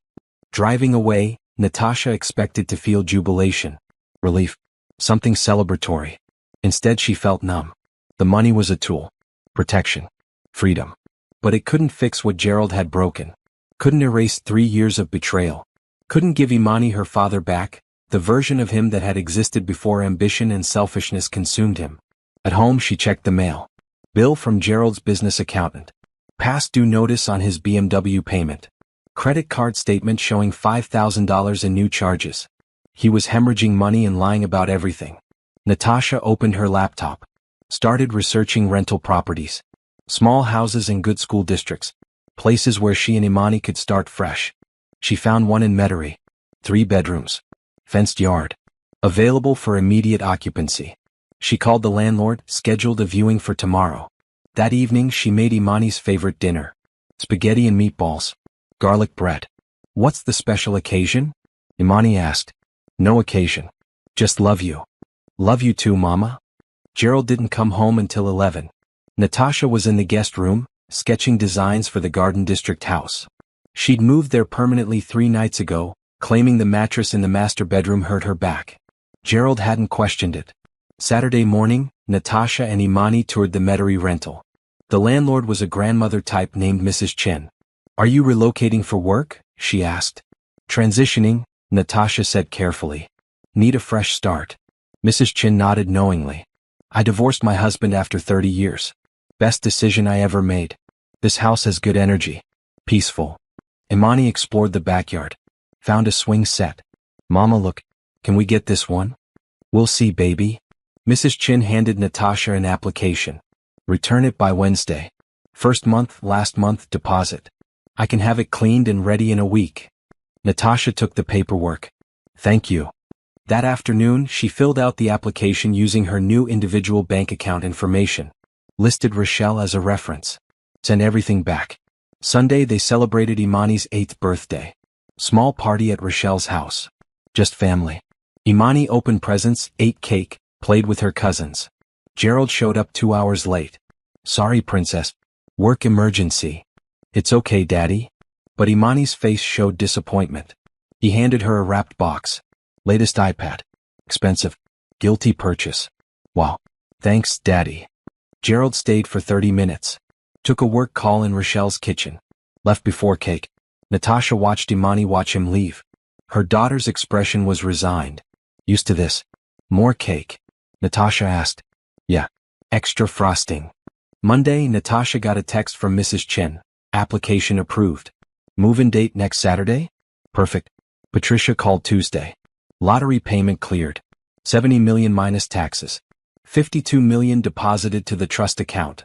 Driving away, Natasha expected to feel jubilation, relief, something celebratory. Instead she felt numb. The money was a tool. Protection. Freedom. But it couldn't fix what Gerald had broken. Couldn't erase 3 years of betrayal. Couldn't give Imani her father back, the version of him that had existed before ambition and selfishness consumed him. At home she checked the mail. Bill from Gerald's business accountant. Past due notice on his BMW payment. Credit card statement showing $5,000 in new charges. He was hemorrhaging money and lying about everything. Natasha opened her laptop. Started researching rental properties. Small houses in good school districts. Places where she and Imani could start fresh. She found one in Metairie. 3 bedrooms. Fenced yard. Available for immediate occupancy. She called the landlord, scheduled a viewing for tomorrow. That evening she made Imani's favorite dinner. Spaghetti and meatballs. Garlic bread. What's the special occasion? Imani asked. No occasion. Just love you. Love you too, Mama. Gerald didn't come home until 11. Natasha was in the guest room, sketching designs for the Garden District house. She'd moved there permanently 3 nights ago, claiming the mattress in the master bedroom hurt her back. Gerald hadn't questioned it. Saturday morning, Natasha and Imani toured the Metairie rental. The landlord was a grandmother type named Mrs. Chen. Are you relocating for work? She asked. Transitioning, Natasha said carefully. Need a fresh start. Mrs. Chen nodded knowingly. I divorced my husband after 30 years. Best decision I ever made. This house has good energy. Peaceful. Imani explored the backyard. Found a swing set. Mama, look. Can we get this one? We'll see, baby. Mrs. Chen handed Natasha an application. Return it by Wednesday. First month, last month, deposit. I can have it cleaned and ready in a week. Natasha took the paperwork. Thank you. That afternoon, she filled out the application using her new individual bank account information. Listed Rochelle as a reference. Sent everything back. Sunday they celebrated Imani's 8th birthday. Small party at Rochelle's house. Just family. Imani opened presents, ate cake, played with her cousins. Gerald showed up 2 hours late. Sorry, princess. Work emergency. It's okay, daddy. But Imani's face showed disappointment. He handed her a wrapped box. Latest iPad. Expensive. Guilty purchase. Wow. Thanks, daddy. Gerald stayed for 30 minutes. Took a work call in Rochelle's kitchen. Left before cake. Natasha watched Imani watch him leave. Her daughter's expression was resigned. Used to this. More cake. Natasha asked. Yeah. Extra frosting. Monday, Natasha got a text from Mrs. Chen. Application approved. Move-in date next Saturday? Perfect. Patricia called Tuesday. Lottery payment cleared. 70 million minus taxes. 52 million deposited to the trust account.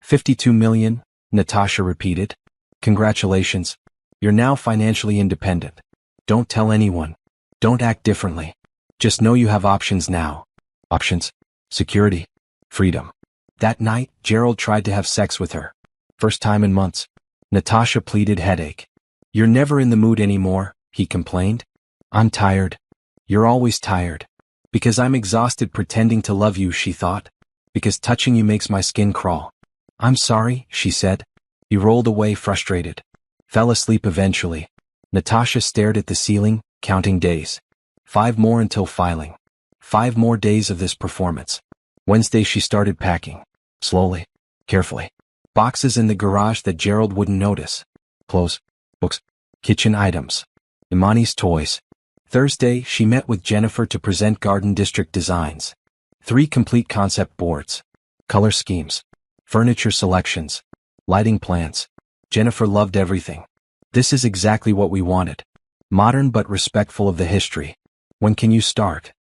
52 million, Natasha repeated. Congratulations. You're now financially independent. Don't tell anyone. Don't act differently. Just know you have options now. Options. Security. Freedom. That night, Gerald tried to have sex with her. First time in months. Natasha pleaded headache. You're never in the mood anymore, he complained. I'm tired. You're always tired. Because I'm exhausted pretending to love you, she thought. Because touching you makes my skin crawl. I'm sorry, she said. He rolled away frustrated. Fell asleep eventually. Natasha stared at the ceiling, counting days. 5 more until filing. 5 more days of this performance. Wednesday she started packing. Slowly. Carefully. Boxes in the garage that Gerald wouldn't notice. Clothes. Books. Kitchen items. Imani's toys. Thursday, she met with Jennifer to present Garden District designs. 3 complete concept boards. Color schemes. Furniture selections. Lighting plans. Jennifer loved everything. This is exactly what we wanted. Modern but respectful of the history. When can you start?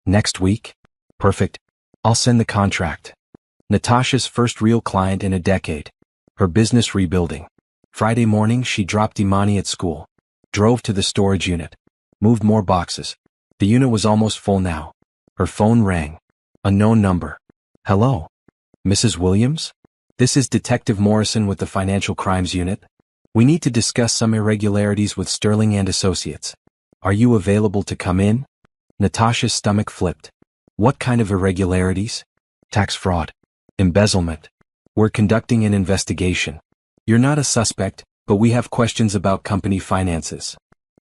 Next week? Perfect. I'll send the contract. Natasha's first real client in a decade. Her business rebuilding. Friday morning she dropped Imani at school. Drove to the storage unit. Moved more boxes. The unit was almost full now. Her phone rang. Unknown number. Hello? Mrs. Williams? This is Detective Morrison with the Financial Crimes Unit. We need to discuss some irregularities with Sterling and Associates. Are you available to come in? Natasha's stomach flipped. What kind of irregularities? Tax fraud. Embezzlement. We're conducting an investigation. You're not a suspect, but we have questions about company finances.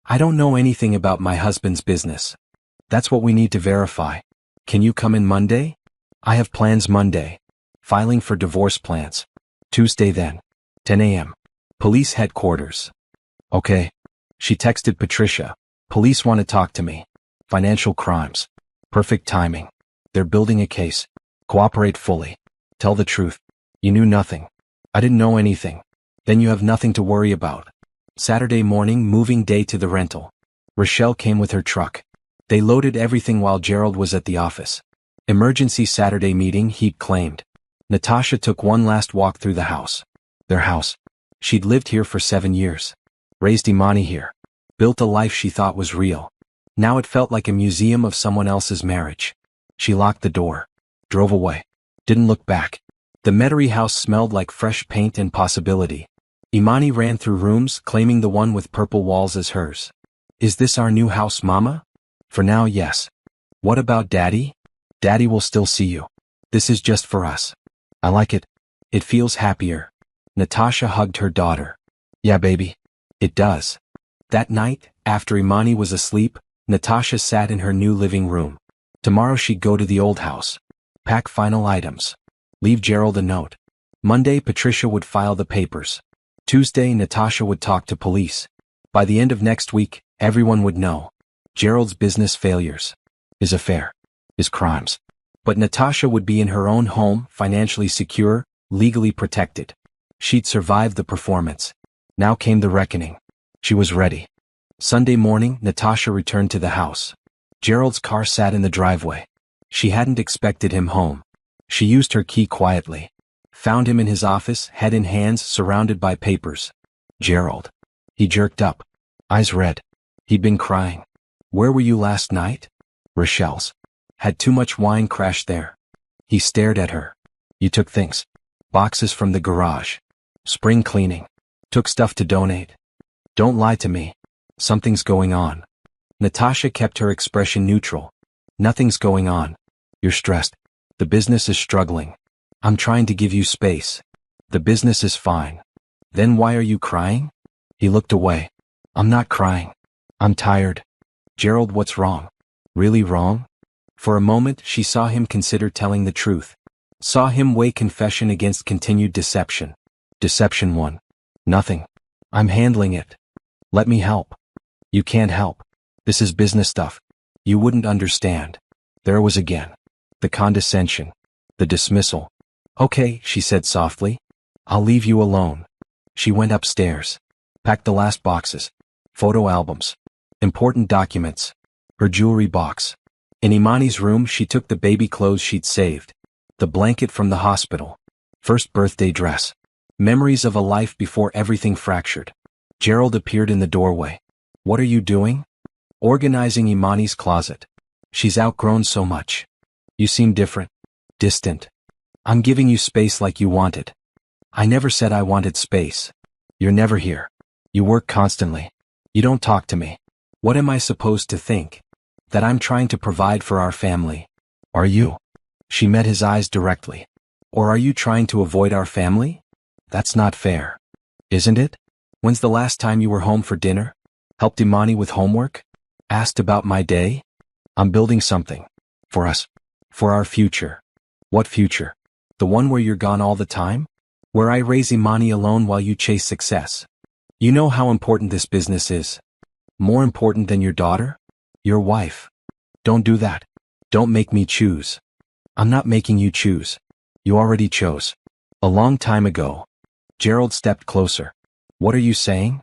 I don't know anything about my husband's business. That's what we need to verify. Can you come in Monday? I have plans Monday. Filing for divorce plans. Tuesday then. 10 a.m. Police headquarters. Okay. She texted Patricia. Police want to talk to me. Financial crimes. Perfect timing. They're building a case. Cooperate fully. Tell the truth. You knew nothing. I didn't know anything. Then you have nothing to worry about. Saturday morning, moving day to the rental. Rochelle came with her truck. They loaded everything while Gerald was at the office. Emergency Saturday meeting, he claimed. Natasha took one last walk through the house. Their house. She'd lived here for 7 years. Raised Imani here. Built a life she thought was real. Now it felt like a museum of someone else's marriage. She locked the door. Drove away. Didn't look back. The Metairie house smelled like fresh paint and possibility. Imani ran through rooms, claiming the one with purple walls as hers. Is this our new house, Mama? For now, yes. What about Daddy? Daddy will still see you. This is just for us. I like it. It feels happier. Natasha hugged her daughter. Yeah, baby. It does. That night, after Imani was asleep, Natasha sat in her new living room. Tomorrow she'd go to the old house. Pack final items. Leave Gerald a note. Monday, Patricia would file the papers. Tuesday, Natasha would talk to police. By the end of next week, everyone would know. Gerald's business failures. His affair. His crimes. But Natasha would be in her own home, financially secure, legally protected. She'd survived the performance. Now came the reckoning. She was ready. Sunday morning, Natasha returned to the house. Gerald's car sat in the driveway. She hadn't expected him home. She used her key quietly. Found him in his office, head in hands, surrounded by papers. Gerald. He jerked up. Eyes red. He'd been crying. Where were you last night? Rochelle's. Had too much wine, crashed there. He stared at her. You took things. Boxes from the garage. Spring cleaning. Took stuff to donate. Don't lie to me. Something's going on. Natasha kept her expression neutral. Nothing's going on. You're stressed. The business is struggling. I'm trying to give you space. The business is fine. Then why are you crying? He looked away. I'm not crying. I'm tired. Gerald, what's wrong? Really wrong? For a moment, she saw him consider telling the truth. Saw him weigh confession against continued deception. Deception won. Nothing. I'm handling it. Let me help. You can't help. This is business stuff. You wouldn't understand. There was again. The condescension. The dismissal. Okay, she said softly. I'll leave you alone. She went upstairs. Packed the last boxes. Photo albums. Important documents. Her jewelry box. In Imani's room, she took the baby clothes she'd saved. The blanket from the hospital. First birthday dress. Memories of a life before everything fractured. Gerald appeared in the doorway. What are you doing? Organizing Imani's closet. She's outgrown so much. You seem different. Distant. I'm giving you space like you wanted. I never said I wanted space. You're never here. You work constantly. You don't talk to me. What am I supposed to think? That I'm trying to provide for our family. Are you? She met his eyes directly. Or are you trying to avoid our family? That's not fair. Isn't it? When's the last time you were home for dinner? Helped Imani with homework? Asked about my day? I'm building something. For us. For our future. What future? The one where you're gone all the time? Where I raise Imani alone while you chase success. You know how important this business is. More important than your daughter? Your wife. Don't do that. Don't make me choose. I'm not making you choose. You already chose. A long time ago. Gerald stepped closer. What are you saying?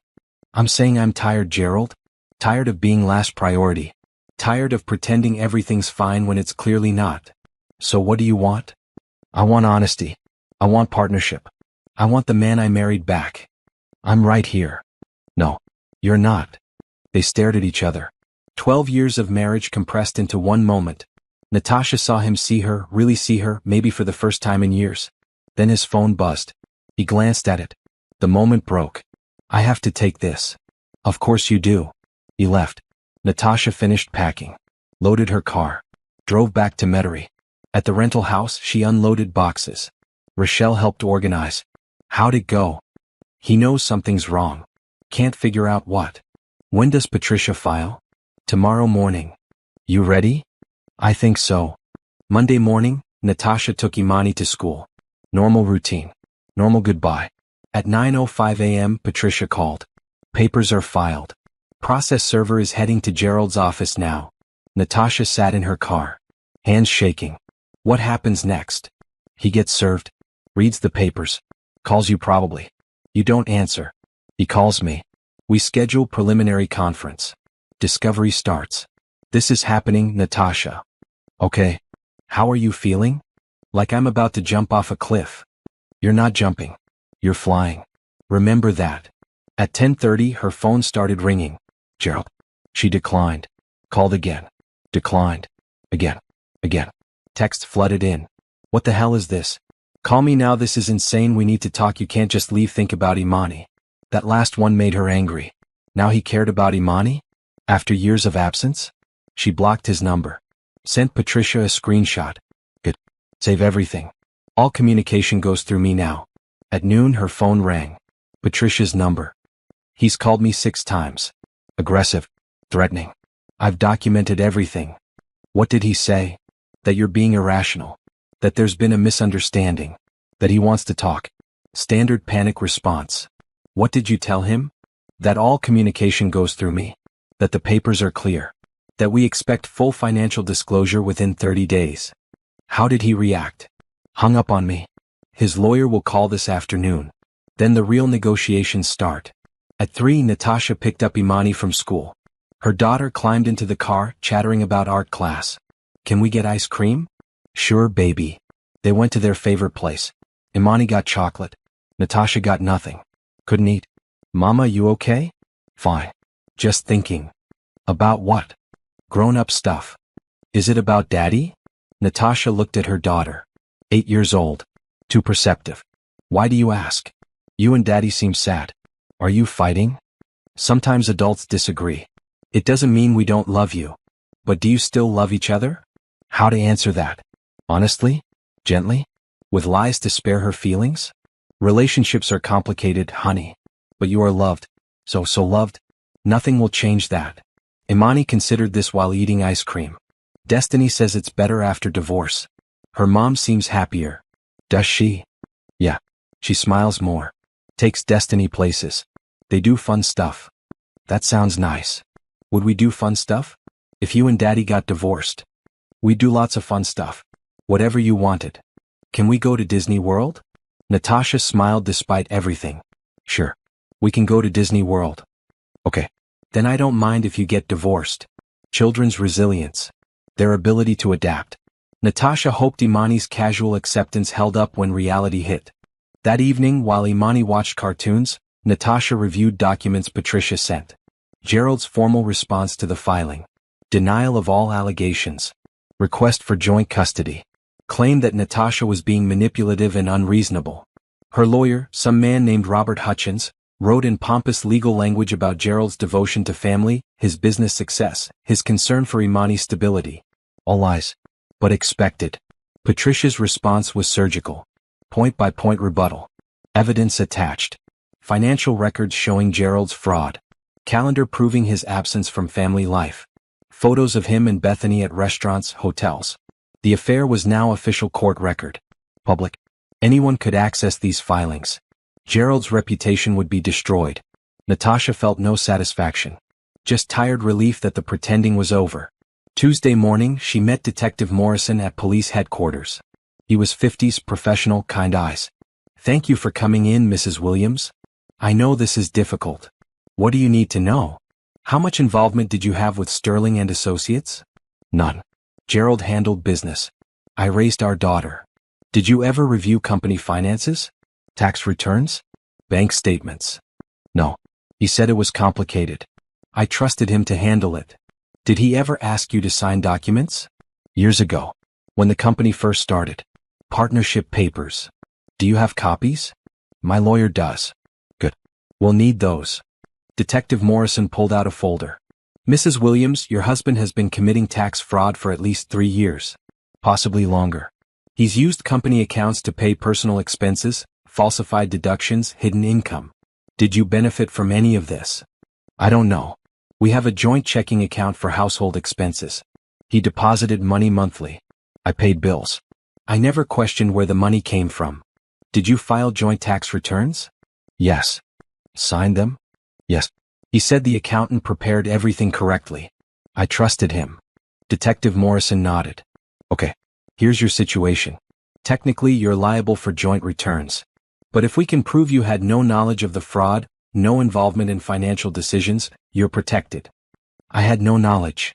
I'm saying I'm tired, Gerald. Tired of being last priority. Tired of pretending everything's fine when it's clearly not. So what do you want? I want honesty. I want partnership. I want the man I married back. I'm right here. No, you're not. They stared at each other. 12 years of marriage compressed into one moment. Natasha saw him see her, really see her, maybe for the first time in years. Then his phone buzzed. He glanced at it. The moment broke. I have to take this. Of course you do. He left. Natasha finished packing. Loaded her car. Drove back to Metairie. At the rental house, she unloaded boxes. Rochelle helped organize. How'd it go? He knows something's wrong. Can't figure out what. When does Patricia file? Tomorrow morning. You ready? I think so. Monday morning, Natasha took Imani to school. Normal routine. Normal goodbye. At 9:05 a.m., Patricia called. Papers are filed. Process server is heading to Gerald's office now. Natasha sat in her car. Hands shaking. What happens next? He gets served. Reads the papers. Calls you probably. You don't answer. He calls me. We schedule preliminary conference. Discovery starts. This is happening, Natasha. Okay. How are you feeling? Like I'm about to jump off a cliff. You're not jumping. You're flying. Remember that. At 10:30 her phone started ringing. Gerald. She declined. Called again. Declined. Again. Again. Text flooded in. What the hell is this? Call me now, this is insane, we need to talk, you can't just leave, think about Imani. That last one made her angry. Now he cared about Imani? After years of absence? She blocked his number. Sent Patricia a screenshot. Good. Save everything. All communication goes through me now. At noon her phone rang. Patricia's number. He's called me 6 times. Aggressive. Threatening. I've documented everything. What did he say? That you're being irrational. That there's been a misunderstanding. That he wants to talk. Standard panic response. What did you tell him? That all communication goes through me. That the papers are clear. That we expect full financial disclosure within 30 days. How did he react? Hung up on me. His lawyer will call this afternoon. Then the real negotiations start. At 3, Natasha picked up Imani from school. Her daughter climbed into the car, chattering about art class. Can we get ice cream? Sure, baby. They went to their favorite place. Imani got chocolate. Natasha got nothing. Couldn't eat. Mama, you okay? Fine. Just thinking. About what? Grown-up stuff. Is it about Daddy? Natasha looked at her daughter. 8 years old. Too perceptive. Why do you ask? You and Daddy seem sad. Are you fighting? Sometimes adults disagree. It doesn't mean we don't love you. But do you still love each other? How to answer that? Honestly? Gently? With lies to spare her feelings? Relationships are complicated, honey. But you are loved. So loved. Nothing will change that. Imani considered this while eating ice cream. Destiny says it's better after divorce. Her mom seems happier. Does she? Yeah. She smiles more. Takes Destiny places. They do fun stuff. That sounds nice. Would we do fun stuff? If you and Daddy got divorced. We do lots of fun stuff. Whatever you wanted. Can we go to Disney World? Natasha smiled despite everything. Sure. We can go to Disney World. Okay. Then I don't mind if you get divorced. Children's resilience. Their ability to adapt. Natasha hoped Imani's casual acceptance held up when reality hit. That evening, while Imani watched cartoons, Natasha reviewed documents Patricia sent. Gerald's formal response to the filing. Denial of all allegations. Request for joint custody. Claimed that Natasha was being manipulative and unreasonable. Her lawyer, some man named Robert Hutchins, wrote in pompous legal language about Gerald's devotion to family, his business success, his concern for Imani's stability. All lies. But expected. Patricia's response was surgical. Point-by-point rebuttal. Evidence attached. Financial records showing Gerald's fraud. Calendar proving his absence from family life. Photos of him and Bethany at restaurants, hotels. The affair was now official court record. Public. Anyone could access these filings. Gerald's reputation would be destroyed. Natasha felt no satisfaction. Just tired relief that the pretending was over. Tuesday morning, she met Detective Morrison at police headquarters. He was 50s, professional, kind eyes. Thank you for coming in, Mrs. Williams. I know this is difficult. What do you need to know? How much involvement did you have with Sterling and Associates? None. Gerald handled business. I raised our daughter. Did you ever review company finances? Tax returns? Bank statements? No. He said it was complicated. I trusted him to handle it. Did he ever ask you to sign documents? Years ago. When the company first started. Partnership papers. Do you have copies? My lawyer does. Good. We'll need those. Detective Morrison pulled out a folder. Mrs. Williams, your husband has been committing tax fraud for at least 3 years. Possibly longer. He's used company accounts to pay personal expenses, falsified deductions, hidden income. Did you benefit from any of this? I don't know. We have a joint checking account for household expenses. He deposited money monthly. I paid bills. I never questioned where the money came from. Did you file joint tax returns? Yes. Signed them? Yes. He said the accountant prepared everything correctly. I trusted him. Detective Morrison nodded. Okay. Here's your situation. Technically, you're liable for joint returns. But if we can prove you had no knowledge of the fraud, no involvement in financial decisions, you're protected. I had no knowledge.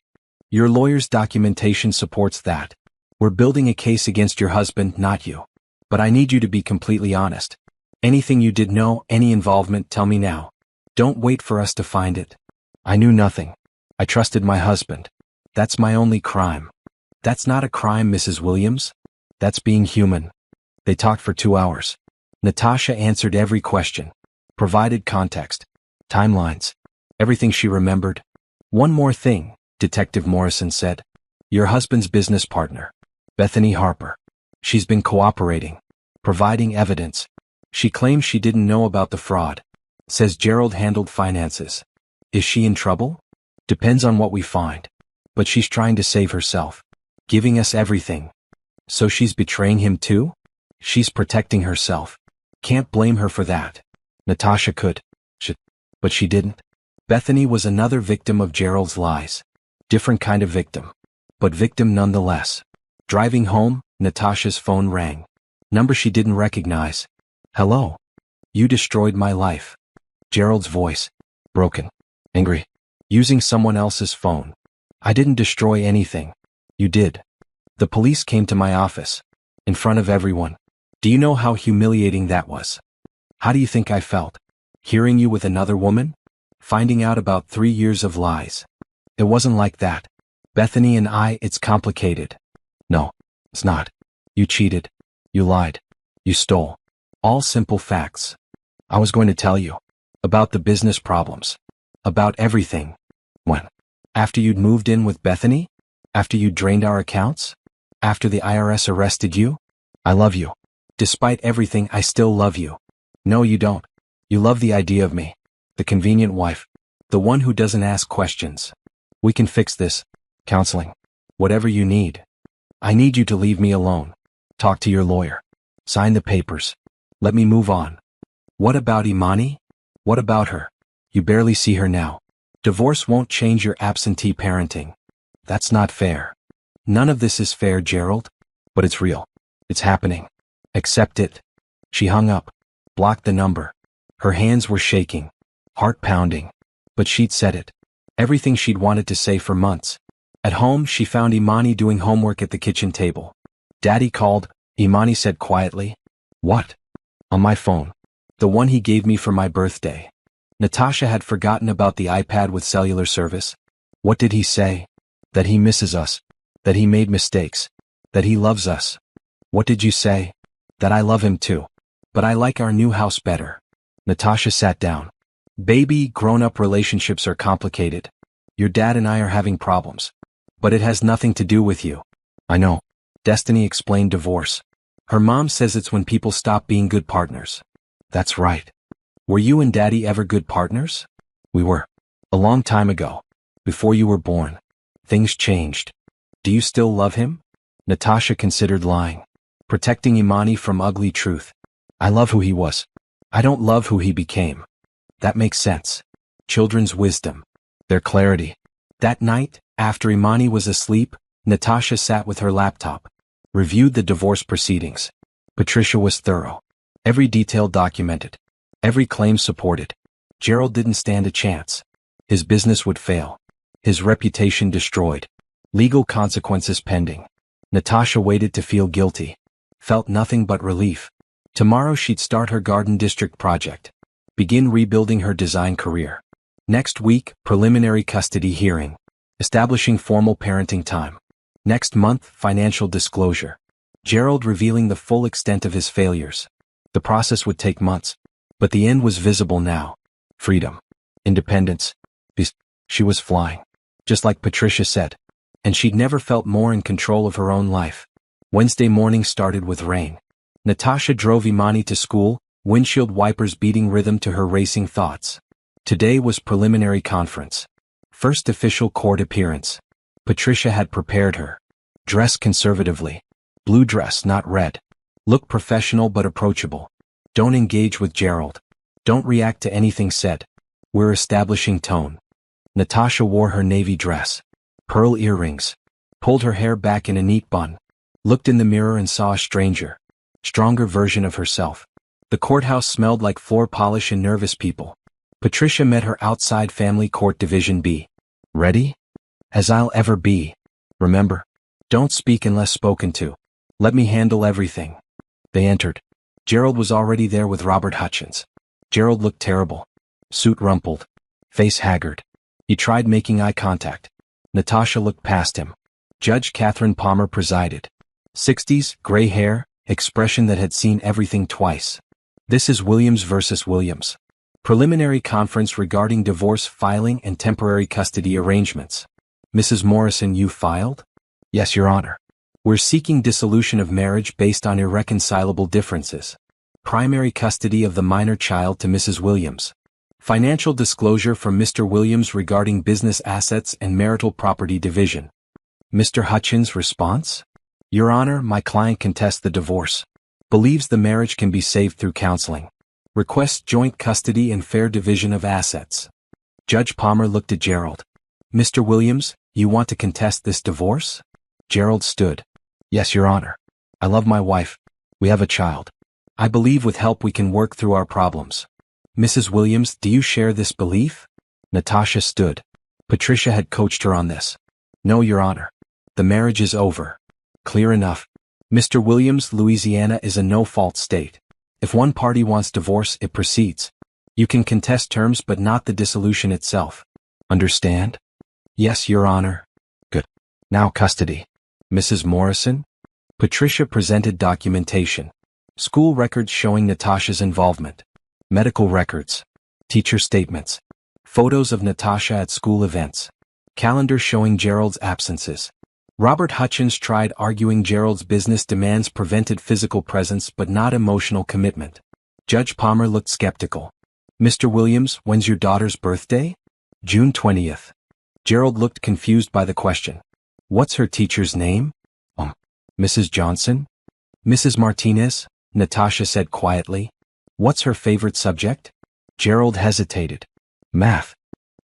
Your lawyer's documentation supports that. We're building a case against your husband, not you. But I need you to be completely honest. Anything you did know, any involvement, tell me now. Don't wait for us to find it. I knew nothing. I trusted my husband. That's my only crime. That's not a crime, Mrs. Williams. That's being human. They talked for 2 hours. Natasha answered every question. Provided context. Timelines. Everything she remembered. One more thing, Detective Morrison said. Your husband's business partner. Bethany Harper. She's been cooperating. Providing evidence. She claims she didn't know about the fraud. Says Gerald handled finances. Is she in trouble? Depends on what we find. But she's trying to save herself. Giving us everything. So she's betraying him too? She's protecting herself. Can't blame her for that. Natasha could. But she didn't. Bethany was another victim of Gerald's lies. Different kind of victim. But victim nonetheless. Driving home, Natasha's phone rang. Number she didn't recognize. Hello. You destroyed my life. Gerald's voice. Broken. Angry. Using someone else's phone. I didn't destroy anything. You did. The police came to my office. In front of everyone. Do you know how humiliating that was? How do you think I felt? Hearing you with another woman? Finding out about 3 years of lies. It wasn't like that. Bethany and it's complicated. No, it's not. You cheated. You lied. You stole. All simple facts. I was going to tell you. About the business problems. About everything. When? After you'd moved in with Bethany? After you drained our accounts? After the IRS arrested you? I love you. Despite everything, I still love you. No, you don't. You love the idea of me. The convenient wife. The one who doesn't ask questions. We can fix this. Counseling. Whatever you need. I need you to leave me alone. Talk to your lawyer. Sign the papers. Let me move on. What about Imani? What about her? You barely see her now. Divorce won't change your absentee parenting. That's not fair. None of this is fair, Gerald. But it's real. It's happening. Accept it. She hung up. Blocked the number. Her hands were shaking. Heart pounding. But she'd said it. Everything she'd wanted to say for months. At home, she found Imani doing homework at the kitchen table. Daddy called. Imani said quietly. What? On my phone. The one he gave me for my birthday. Natasha had forgotten about the iPad with cellular service. What did he say? That he misses us. That he made mistakes. That he loves us. What did you say? That I love him too. But I like our new house better. Natasha sat down. Baby, grown-up relationships are complicated. Your dad and I are having problems. But it has nothing to do with you. I know. Destiny explained divorce. Her mom says it's when people stop being good partners. That's right. Were you and Daddy ever good partners? We were. A long time ago. Before you were born. Things changed. Do you still love him? Natasha considered lying. Protecting Imani from ugly truth. I love who he was. I don't love who he became. That makes sense. Children's wisdom. Their clarity. That night, after Imani was asleep, Natasha sat with her laptop. Reviewed the divorce proceedings. Patricia was thorough. Every detail documented. Every claim supported. Gerald didn't stand a chance. His business would fail. His reputation destroyed. Legal consequences pending. Natasha waited to feel guilty. Felt nothing but relief. Tomorrow she'd start her garden district project. Begin rebuilding her design career. Next week, preliminary custody hearing. Establishing formal parenting time. Next month, financial disclosure. Gerald revealing the full extent of his failures. The process would take months. But the end was visible now. Freedom. Independence. She was flying. Just like Patricia said. And she'd never felt more in control of her own life. Wednesday morning started with rain. Natasha drove Imani to school, windshield wipers beating rhythm to her racing thoughts. Today was preliminary conference. First official court appearance. Patricia had prepared her. Dress conservatively. Blue dress, not red. Look professional but approachable. Don't engage with Gerald. Don't react to anything said. We're establishing tone. Natasha wore her navy dress. Pearl earrings. Pulled her hair back in a neat bun. Looked in the mirror and saw a stranger. Stronger version of herself. The courthouse smelled like floor polish and nervous people. Patricia met her outside Family Court Division B. Ready? As I'll ever be. Remember? Don't speak unless spoken to. Let me handle everything. They entered. Gerald was already there with Robert Hutchins. Gerald looked terrible. Suit rumpled. Face haggard. He tried making eye contact. Natasha looked past him. Judge Catherine Palmer presided. 60s, gray hair, expression that had seen everything twice. This is Williams versus Williams. Preliminary conference regarding divorce filing and temporary custody arrangements. Mrs. Morrison, you filed? Yes, Your Honor. We're seeking dissolution of marriage based on irreconcilable differences. Primary custody of the minor child to Mrs. Williams. Financial disclosure from Mr. Williams regarding business assets and marital property division. Mr. Hutchins' response? Your Honor, my client contests the divorce. Believes the marriage can be saved through counseling. Requests joint custody and fair division of assets. Judge Palmer looked at Gerald. Mr. Williams, you want to contest this divorce? Gerald stood. Yes, Your Honor. I love my wife. We have a child. I believe with help we can work through our problems. Mrs. Williams, do you share this belief? Natasha stood. Patricia had coached her on this. No, Your Honor. The marriage is over. Clear enough. Mr. Williams, Louisiana is a no-fault state. If one party wants divorce, it proceeds. You can contest terms but not the dissolution itself. Understand? Yes, Your Honor. Good. Now custody. Mrs. Morrison? Patricia presented documentation. School records showing Natasha's involvement. Medical records. Teacher statements. Photos of Natasha at school events. Calendar showing Gerald's absences. Robert Hutchins tried arguing Gerald's business demands prevented physical presence but not emotional commitment. Judge Palmer looked skeptical. Mr. Williams, when's your daughter's birthday? June 20th. Gerald looked confused by the question. What's her teacher's name? Mrs. Johnson? Mrs. Martinez, Natasha said quietly. What's her favorite subject? Gerald hesitated. Math.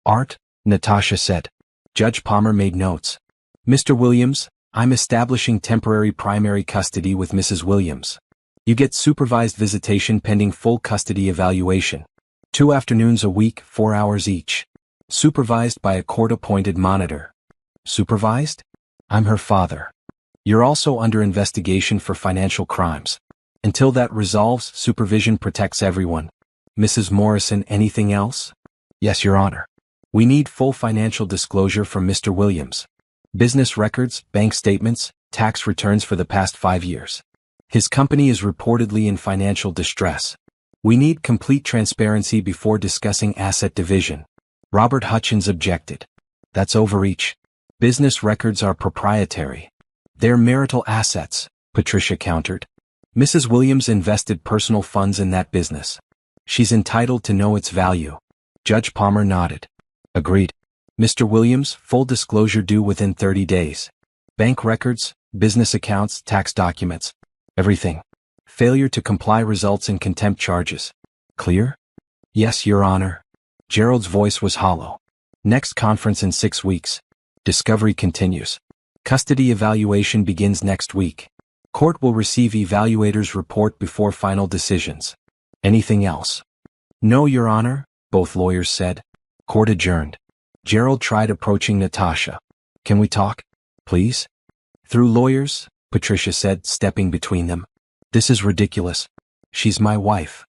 Art, Natasha said. Judge Palmer made notes. Mr. Williams, I'm establishing temporary primary custody with Mrs. Williams. You get supervised visitation pending full custody evaluation. 2 afternoons a week, 4 hours each. Supervised by a court-appointed monitor. Supervised? I'm her father. You're also under investigation for financial crimes. Until that resolves, supervision protects everyone. Mrs. Morrison, anything else? Yes, Your Honor. We need full financial disclosure from Mr. Williams. Business records, bank statements, tax returns for the past 5 years. His company is reportedly in financial distress. We need complete transparency before discussing asset division. Robert Hutchins objected. That's overreach. Business records are proprietary. They're marital assets, Patricia countered. Mrs. Williams invested personal funds in that business. She's entitled to know its value. Judge Palmer nodded. Agreed. Mr. Williams, full disclosure due within 30 days. Bank records, business accounts, tax documents. Everything. Failure to comply results in contempt charges. Clear? Yes, Your Honor. Gerald's voice was hollow. Next conference in 6 weeks. Discovery continues. Custody evaluation begins next week. Court will receive evaluator's report before final decisions. Anything else? No, Your Honor, both lawyers said. Court adjourned. Gerald tried approaching Natasha. Can we talk? Please? Through lawyers, Patricia said, stepping between them. This is ridiculous. She's my wife.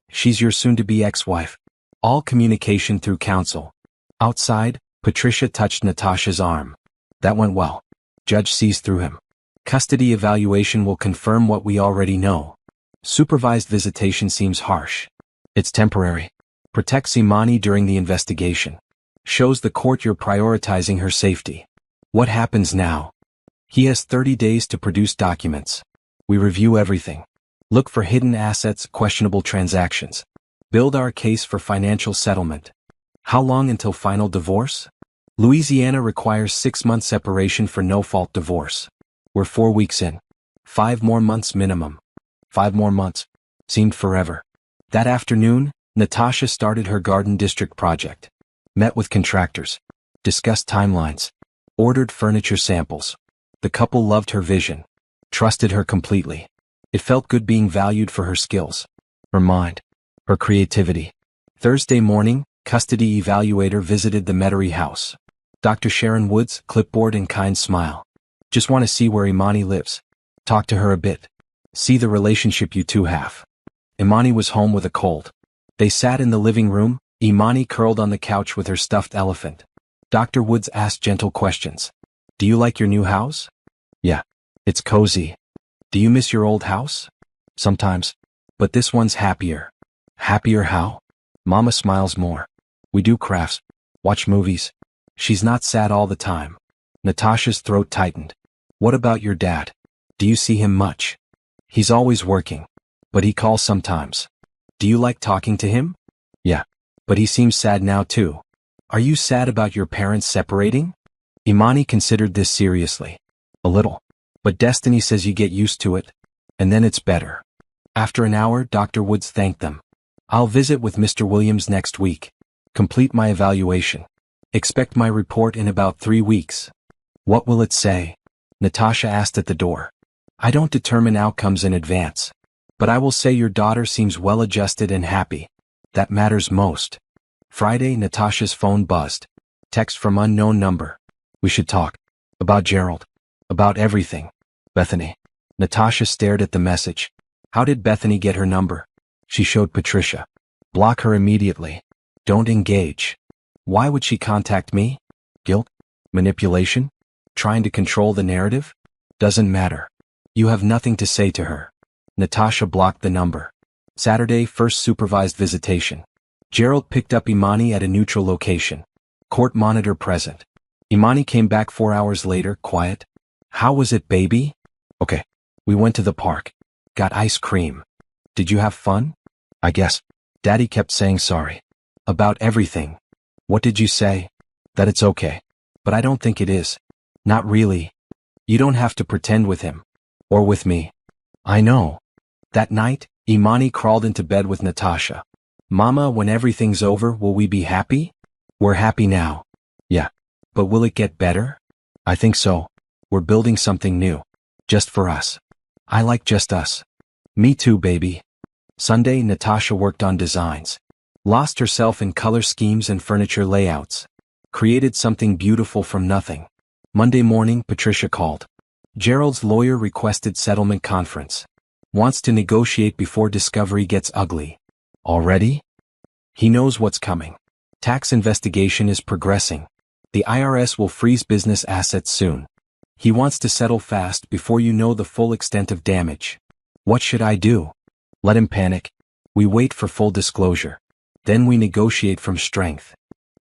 She's your soon-to-be ex-wife. All communication through counsel. Outside, Patricia touched Natasha's arm. That went well. Judge sees through him. Custody evaluation will confirm what we already know. Supervised visitation seems harsh. It's temporary. Protects Imani during the investigation. Shows the court you're prioritizing her safety. What happens now? He has 30 days to produce documents. We review everything. Look for hidden assets, questionable transactions. Build our case for financial settlement. How long until final divorce? Louisiana requires 6-month separation for no-fault divorce. We're 4 weeks in. 5 more months minimum. 5 more months. Seemed forever. That afternoon, Natasha started her garden district project. Met with contractors. Discussed timelines. Ordered furniture samples. The couple loved her vision. Trusted her completely. It felt good being valued for her skills. Her mind. Her creativity. Thursday morning, custody evaluator visited the Metairie house. Dr. Sharon Woods, clipboard and kind smile. Just want to see where Imani lives. Talk to her a bit. See the relationship you two have. Imani was home with a cold. They sat in the living room, Imani curled on the couch with her stuffed elephant. Dr. Woods asked gentle questions. Do you like your new house? Yeah. It's cozy. Do you miss your old house? Sometimes. But this one's happier. Happier how? Mama smiles more. We do crafts. Watch movies. She's not sad all the time. Natasha's throat tightened. What about your dad? Do you see him much? He's always working. But he calls sometimes. Do you like talking to him? Yeah. But he seems sad now too. Are you sad about your parents separating? Imani considered this seriously. A little. But destiny says you get used to it. And then it's better. After an hour, Dr. Woods thanked them. I'll visit with Mr. Williams next week. Complete my evaluation. Expect my report in about 3 weeks. What will it say? Natasha asked at the door. I don't determine outcomes in advance. But I will say your daughter seems well-adjusted and happy. That matters most. Friday, Natasha's phone buzzed. Text from unknown number. We should talk. About Gerald. About everything. Bethany. Natasha stared at the message. How did Bethany get her number? She showed Patricia. Block her immediately. Don't engage. Why would she contact me? Guilt? Manipulation? Trying to control the narrative? Doesn't matter. You have nothing to say to her. Natasha blocked the number. Saturday, first supervised visitation. Gerald picked up Imani at a neutral location. Court monitor present. Imani came back 4 hours later, quiet. How was it, baby? Okay. We went to the park. Got ice cream. Did you have fun? I guess. Daddy kept saying sorry. About everything. What did you say? That it's okay. But I don't think it is. Not really. You don't have to pretend with him. Or with me. I know. That night, Imani crawled into bed with Natasha. Mama, when everything's over, will we be happy? We're happy now. Yeah. But will it get better? I think so. We're building something new. Just for us. I like just us. Me too, baby. Sunday, Natasha worked on designs. Lost herself in color schemes and furniture layouts. Created something beautiful from nothing. Monday morning, Patricia called. Gerald's lawyer requested settlement conference. Wants to negotiate before discovery gets ugly. Already? He knows what's coming. Tax investigation is progressing. The IRS will freeze business assets soon. He wants to settle fast before you know the full extent of damage. What should I do? Let him panic. We wait for full disclosure. Then we negotiate from strength.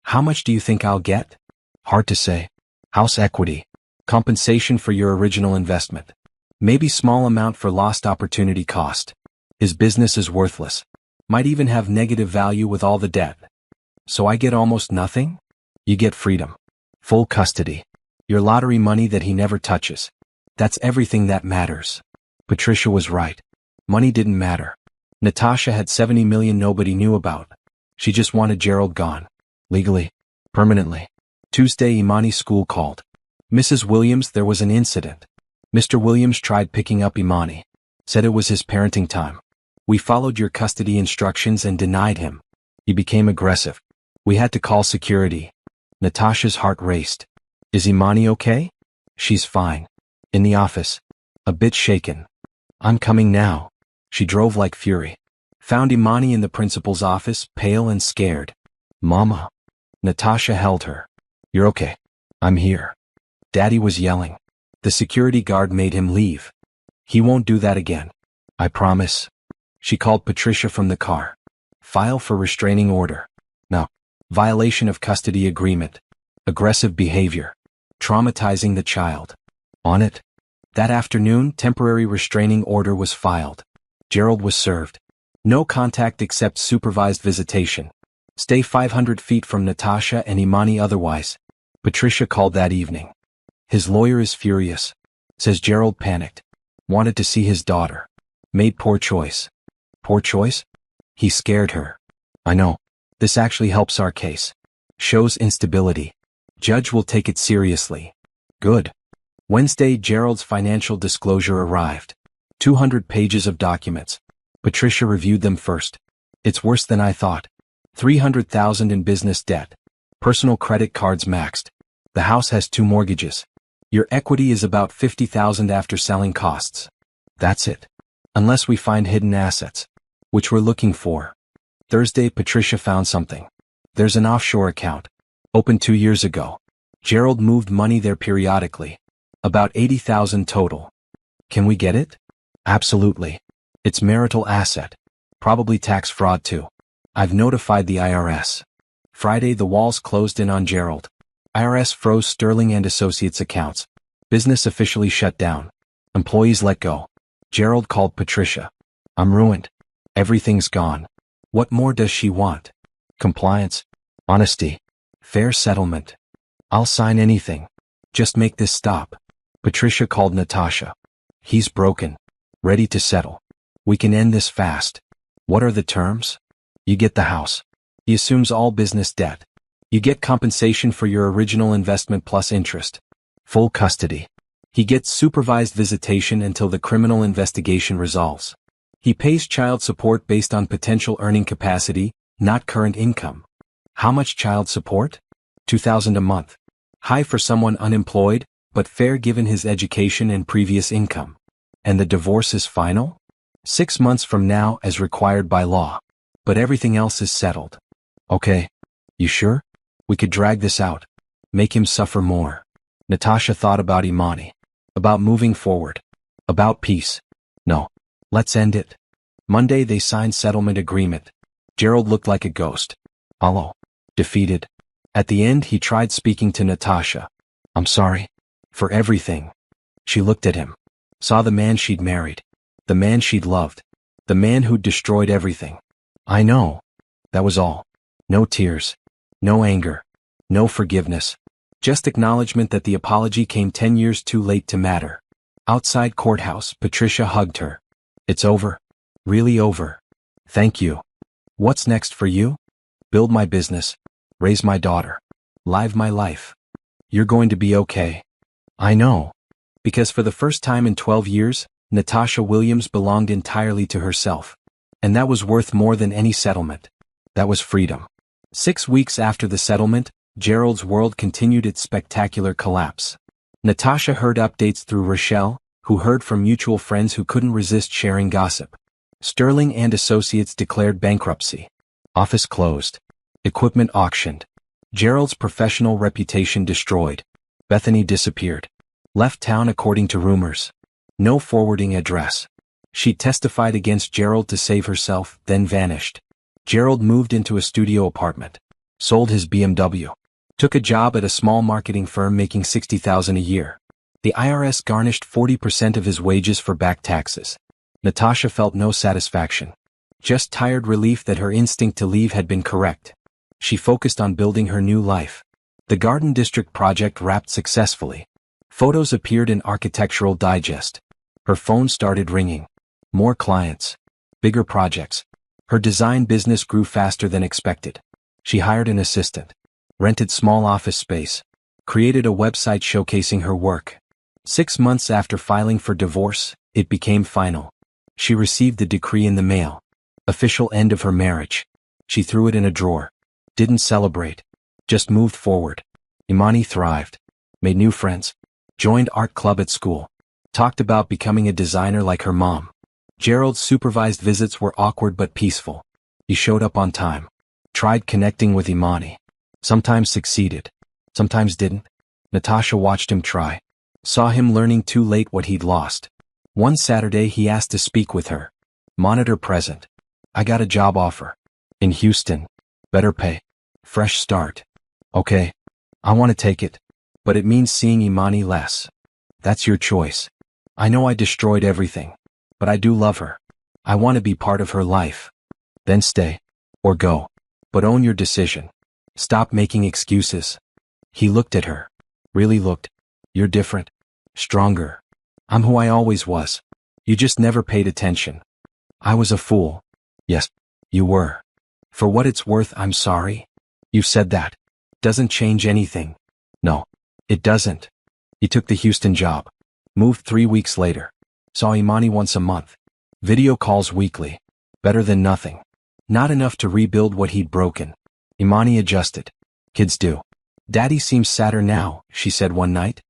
How much do you think I'll get? Hard to say. House equity. Compensation for your original investment. Maybe small amount for lost opportunity cost. His business is worthless. Might even have negative value with all the debt. So I get almost nothing? You get freedom. Full custody. Your lottery money that he never touches. That's everything that matters. Patricia was right. Money didn't matter. Natasha had 70 million nobody knew about. She just wanted Gerald gone. Legally. Permanently. Tuesday, Imani's school called. Mrs. Williams, there was an incident. Mr. Williams tried picking up Imani. Said it was his parenting time. We followed your custody instructions and denied him. He became aggressive. We had to call security. Natasha's heart raced. Is Imani okay? She's fine. In the office. A bit shaken. I'm coming now. She drove like fury. Found Imani in the principal's office, pale and scared. Mama. Natasha held her. You're okay. I'm here. Daddy was yelling. The security guard made him leave. He won't do that again. I promise. She called Patricia from the car. File for restraining order. No. Violation of custody agreement. Aggressive behavior. Traumatizing the child. On it. That afternoon, temporary restraining order was filed. Gerald was served. No contact except supervised visitation. Stay 500 feet from Natasha and Imani otherwise. Patricia called that evening. His lawyer is furious. Says Gerald panicked. Wanted to see his daughter. Made poor choice. Poor choice? He scared her. I know. This actually helps our case. Shows instability. Judge will take it seriously. Good. Wednesday, Gerald's financial disclosure arrived. 200 pages of documents. Patricia reviewed them first. It's worse than I thought. $300,000 in business debt. Personal credit cards maxed. The house has 2 mortgages. Your equity is about $50,000 after selling costs. That's it. Unless we find hidden assets. Which we're looking for. Thursday, Patricia found something. There's an offshore account. Opened 2 years ago. Gerald moved money there periodically. About $80,000 total. Can we get it? Absolutely. It's marital asset. Probably tax fraud too. I've notified the IRS. Friday, the walls closed in on Gerald. IRS froze Sterling and Associates accounts. Business officially shut down. Employees let go. Gerald called Patricia. I'm ruined. Everything's gone. What more does she want? Compliance. Honesty. Fair settlement. I'll sign anything. Just make this stop. Patricia called Natasha. He's broken. Ready to settle. We can end this fast. What are the terms? You get the house. He assumes all business debt. You get compensation for your original investment plus interest. Full custody. He gets supervised visitation until the criminal investigation resolves. He pays child support based on potential earning capacity, not current income. How much child support? $2,000 a month. High for someone unemployed, but fair given his education and previous income. And the divorce is final? 6 months from now as required by law. But everything else is settled. Okay. You sure? We could drag this out. Make him suffer more. Natasha thought about Imani. About moving forward. About peace. No. Let's end it. Monday they signed settlement agreement. Gerald looked like a ghost. Hollow. Defeated. At the end he tried speaking to Natasha. I'm sorry. For everything. She looked at him. Saw the man she'd married. The man she'd loved. The man who'd destroyed everything. I know. That was all. No tears. No anger. No forgiveness. Just acknowledgement that the apology came 10 years too late to matter. Outside courthouse, Patricia hugged her. It's over. Really over. Thank you. What's next for you? Build my business. Raise my daughter. Live my life. You're going to be okay. I know. Because for the first time in 12 years, Natasha Williams belonged entirely to herself. And that was worth more than any settlement. That was freedom. 6 weeks after the settlement, Gerald's world continued its spectacular collapse. Natasha heard updates through Rochelle, who heard from mutual friends who couldn't resist sharing gossip. Sterling and Associates declared bankruptcy. Office closed. Equipment auctioned. Gerald's professional reputation destroyed. Bethany disappeared. Left town according to rumors. No forwarding address. She testified against Gerald to save herself, then vanished. Gerald moved into a studio apartment. Sold his BMW. Took a job at a small marketing firm making $60,000 a year. The IRS garnished 40% of his wages for back taxes. Natasha felt no satisfaction. Just tired relief that her instinct to leave had been correct. She focused on building her new life. The Garden District project wrapped successfully. Photos appeared in Architectural Digest. Her phone started ringing. More clients. Bigger projects. Her design business grew faster than expected. She hired an assistant. Rented small office space. Created a website showcasing her work. 6 months after filing for divorce, it became final. She received the decree in the mail. Official end of her marriage. She threw it in a drawer. Didn't celebrate. Just moved forward. Imani thrived. Made new friends. Joined art club at school. Talked about becoming a designer like her mom. Gerald's supervised visits were awkward but peaceful. He showed up on time. Tried connecting with Imani. Sometimes succeeded. Sometimes didn't. Natasha watched him try. Saw him learning too late what he'd lost. One Saturday he asked to speak with her. Monitor present. I got a job offer. In Houston. Better pay. Fresh start. Okay. I want to take it. But it means seeing Imani less. That's your choice. I know I destroyed everything. But I do love her. I want to be part of her life. Then stay. Or go. But own your decision. Stop making excuses. He looked at her. Really looked. You're different. Stronger. I'm who I always was. You just never paid attention. I was a fool. Yes, you were. For what it's worth, I'm sorry. You've said that. Doesn't change anything. No, it doesn't. He took the Houston job. Moved 3 weeks later. Saw Imani once a month. Video calls weekly. Better than nothing. Not enough to rebuild what he'd broken. Imani adjusted. Kids do. Daddy seems sadder now, she said one night.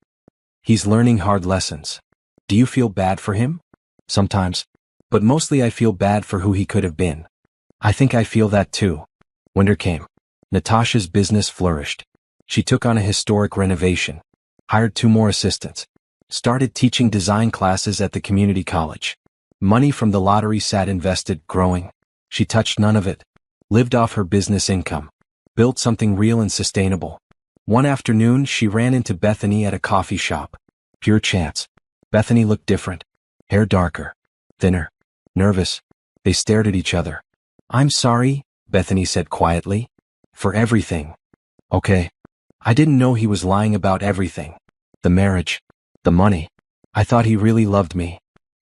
He's learning hard lessons. Do you feel bad for him? Sometimes. But mostly I feel bad for who he could have been. I think I feel that too. Winter came. Natasha's business flourished. She took on a historic renovation. Hired 2 more assistants. Started teaching design classes at the community college. Money from the lottery sat invested, growing. She touched none of it. Lived off her business income. Built something real and sustainable. One afternoon, she ran into Bethany at a coffee shop. Pure chance. Bethany looked different. Hair darker. Thinner. Nervous. They stared at each other. I'm sorry, Bethany said quietly. For everything. Okay. I didn't know he was lying about everything. The marriage. The money. I thought he really loved me.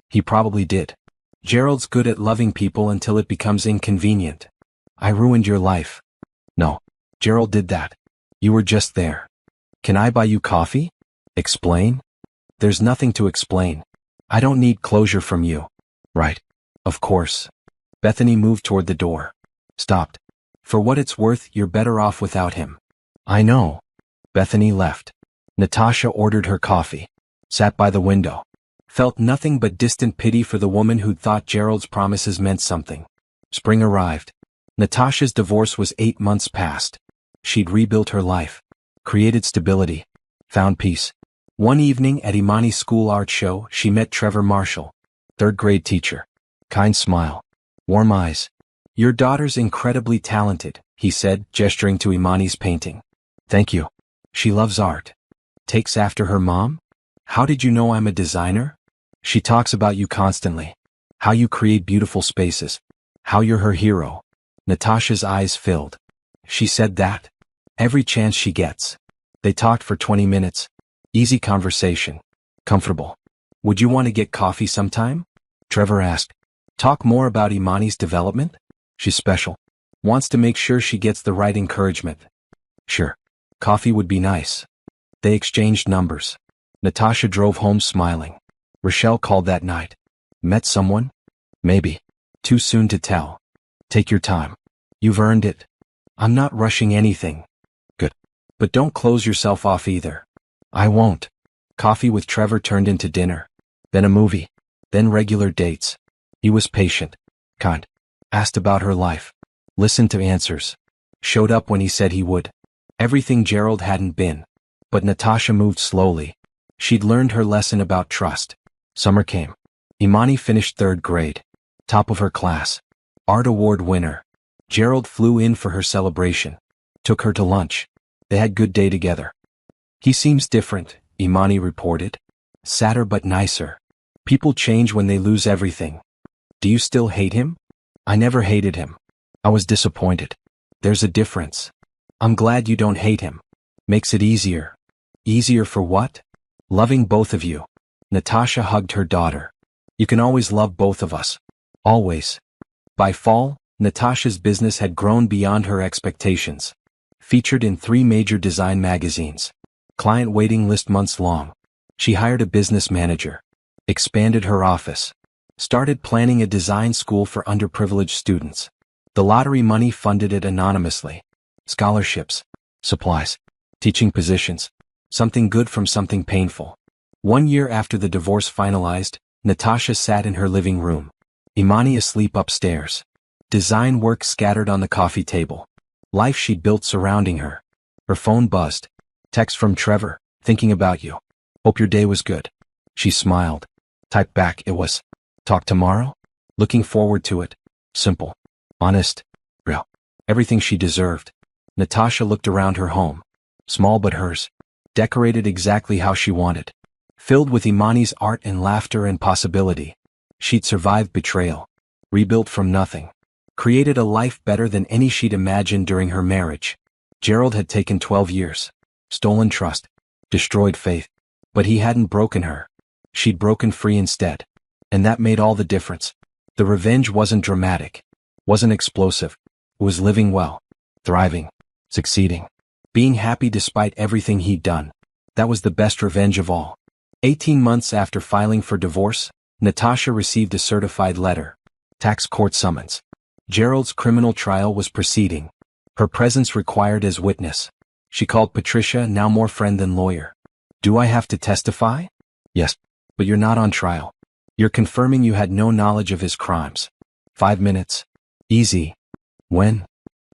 He probably did. Gerald's good at loving people until it becomes inconvenient. I ruined your life. No. Gerald did that. You were just there. Can I buy you coffee? Explain? There's nothing to explain. I don't need closure from you. Right. Of course. Bethany moved toward the door. Stopped. For what it's worth, you're better off without him. I know. Bethany left. Natasha ordered her coffee. Sat by the window. Felt nothing but distant pity for the woman who'd thought Gerald's promises meant something. Spring arrived. Natasha's divorce was 8 months past. She'd rebuilt her life. Created stability. Found peace. One evening at Imani's school art show, she met Trevor Marshall. 3rd grade teacher. Kind smile. Warm eyes. Your daughter's incredibly talented, he said, gesturing to Imani's painting. Thank you. She loves art. Takes after her mom? How did you know I'm a designer? She talks about you constantly. How you create beautiful spaces. How you're her hero. Natasha's eyes filled. She said that. Every chance she gets. They talked for 20 minutes. Easy conversation. Comfortable. Would you want to get coffee sometime? Trevor asked. Talk more about Imani's development? She's special. Wants to make sure she gets the right encouragement. Sure. Coffee would be nice. They exchanged numbers. Natasha drove home smiling. Rochelle called that night. Met someone? Maybe. Too soon to tell. Take your time. You've earned it. I'm not rushing anything. Good. But don't close yourself off either. I won't. Coffee with Trevor turned into dinner. Then a movie. Then regular dates. He was patient. Kind. Asked about her life. Listened to answers. Showed up when he said he would. Everything Gerald hadn't been. But Natasha moved slowly. She'd learned her lesson about trust. Summer came. Imani finished 3rd grade. Top of her class. Art award winner. Gerald flew in for her celebration. Took her to lunch. They had good day together. He seems different, Imani reported. Sadder but nicer. People change when they lose everything. Do you still hate him? I never hated him. I was disappointed. There's a difference. I'm glad you don't hate him. Makes it easier. Easier for what? Loving both of you. Natasha hugged her daughter. You can always love both of us. Always. By fall, Natasha's business had grown beyond her expectations. Featured in 3 major design magazines. Client waiting list months long. She hired a business manager. Expanded her office. Started planning a design school for underprivileged students. The lottery money funded it anonymously. Scholarships. Supplies. Teaching positions. Something good from something painful. 1 year after the divorce finalized, Natasha sat in her living room. Imani asleep upstairs. Design work scattered on the coffee table. Life she'd built surrounding her. Her phone buzzed. Text from Trevor, thinking about you. Hope your day was good. She smiled. Typed back it was. Talk tomorrow? Looking forward to it. Simple. Honest. Real. Everything she deserved. Natasha looked around her home. Small but hers. Decorated exactly how she wanted. Filled with Imani's art and laughter and possibility. She'd survived betrayal. Rebuilt from nothing. Created a life better than any she'd imagined during her marriage. Gerald had taken 12 years. Stolen trust. Destroyed faith. But he hadn't broken her. She'd broken free instead. And that made all the difference. The revenge wasn't dramatic. Wasn't explosive. It was living well. Thriving. Succeeding. Being happy despite everything he'd done. That was the best revenge of all. 18 months after filing for divorce, Natasha received a certified letter. Tax court summons. Gerald's criminal trial was proceeding. Her presence required as witness. She called Patricia, now more friend than lawyer. Do I have to testify? Yes, but you're not on trial. You're confirming you had no knowledge of his crimes. 5 minutes. Easy. When?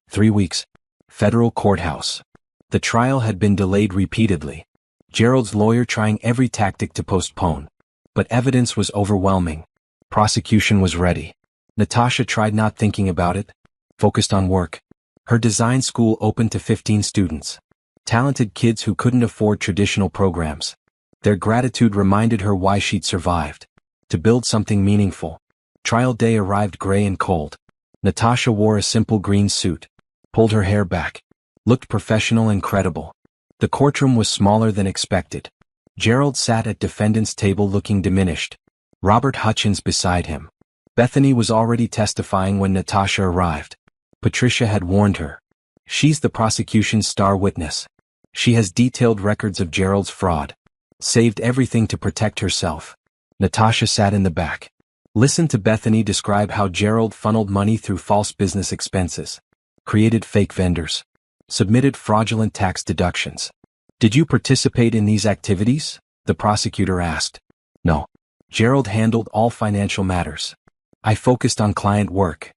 3 weeks. Federal courthouse. The trial had been delayed repeatedly. Gerald's lawyer trying every tactic to postpone. But evidence was overwhelming. Prosecution was ready. Natasha tried not thinking about it. Focused on work. Her design school opened to 15 students. Talented kids who couldn't afford traditional programs. Their gratitude reminded her why she'd survived. To build something meaningful. Trial day arrived gray and cold. Natasha wore a simple green suit. Pulled her hair back. Looked professional and credible. The courtroom was smaller than expected. Gerald sat at defendant's table looking diminished. Robert Hutchins beside him. Bethany was already testifying when Natasha arrived. Patricia had warned her. She's the prosecution's star witness. She has detailed records of Gerald's fraud. Saved everything to protect herself. Natasha sat in the back. Listened to Bethany describe how Gerald funneled money through false business expenses. Created fake vendors. Submitted fraudulent tax deductions. Did you participate in these activities? The prosecutor asked. No. Gerald handled all financial matters. I focused on client work.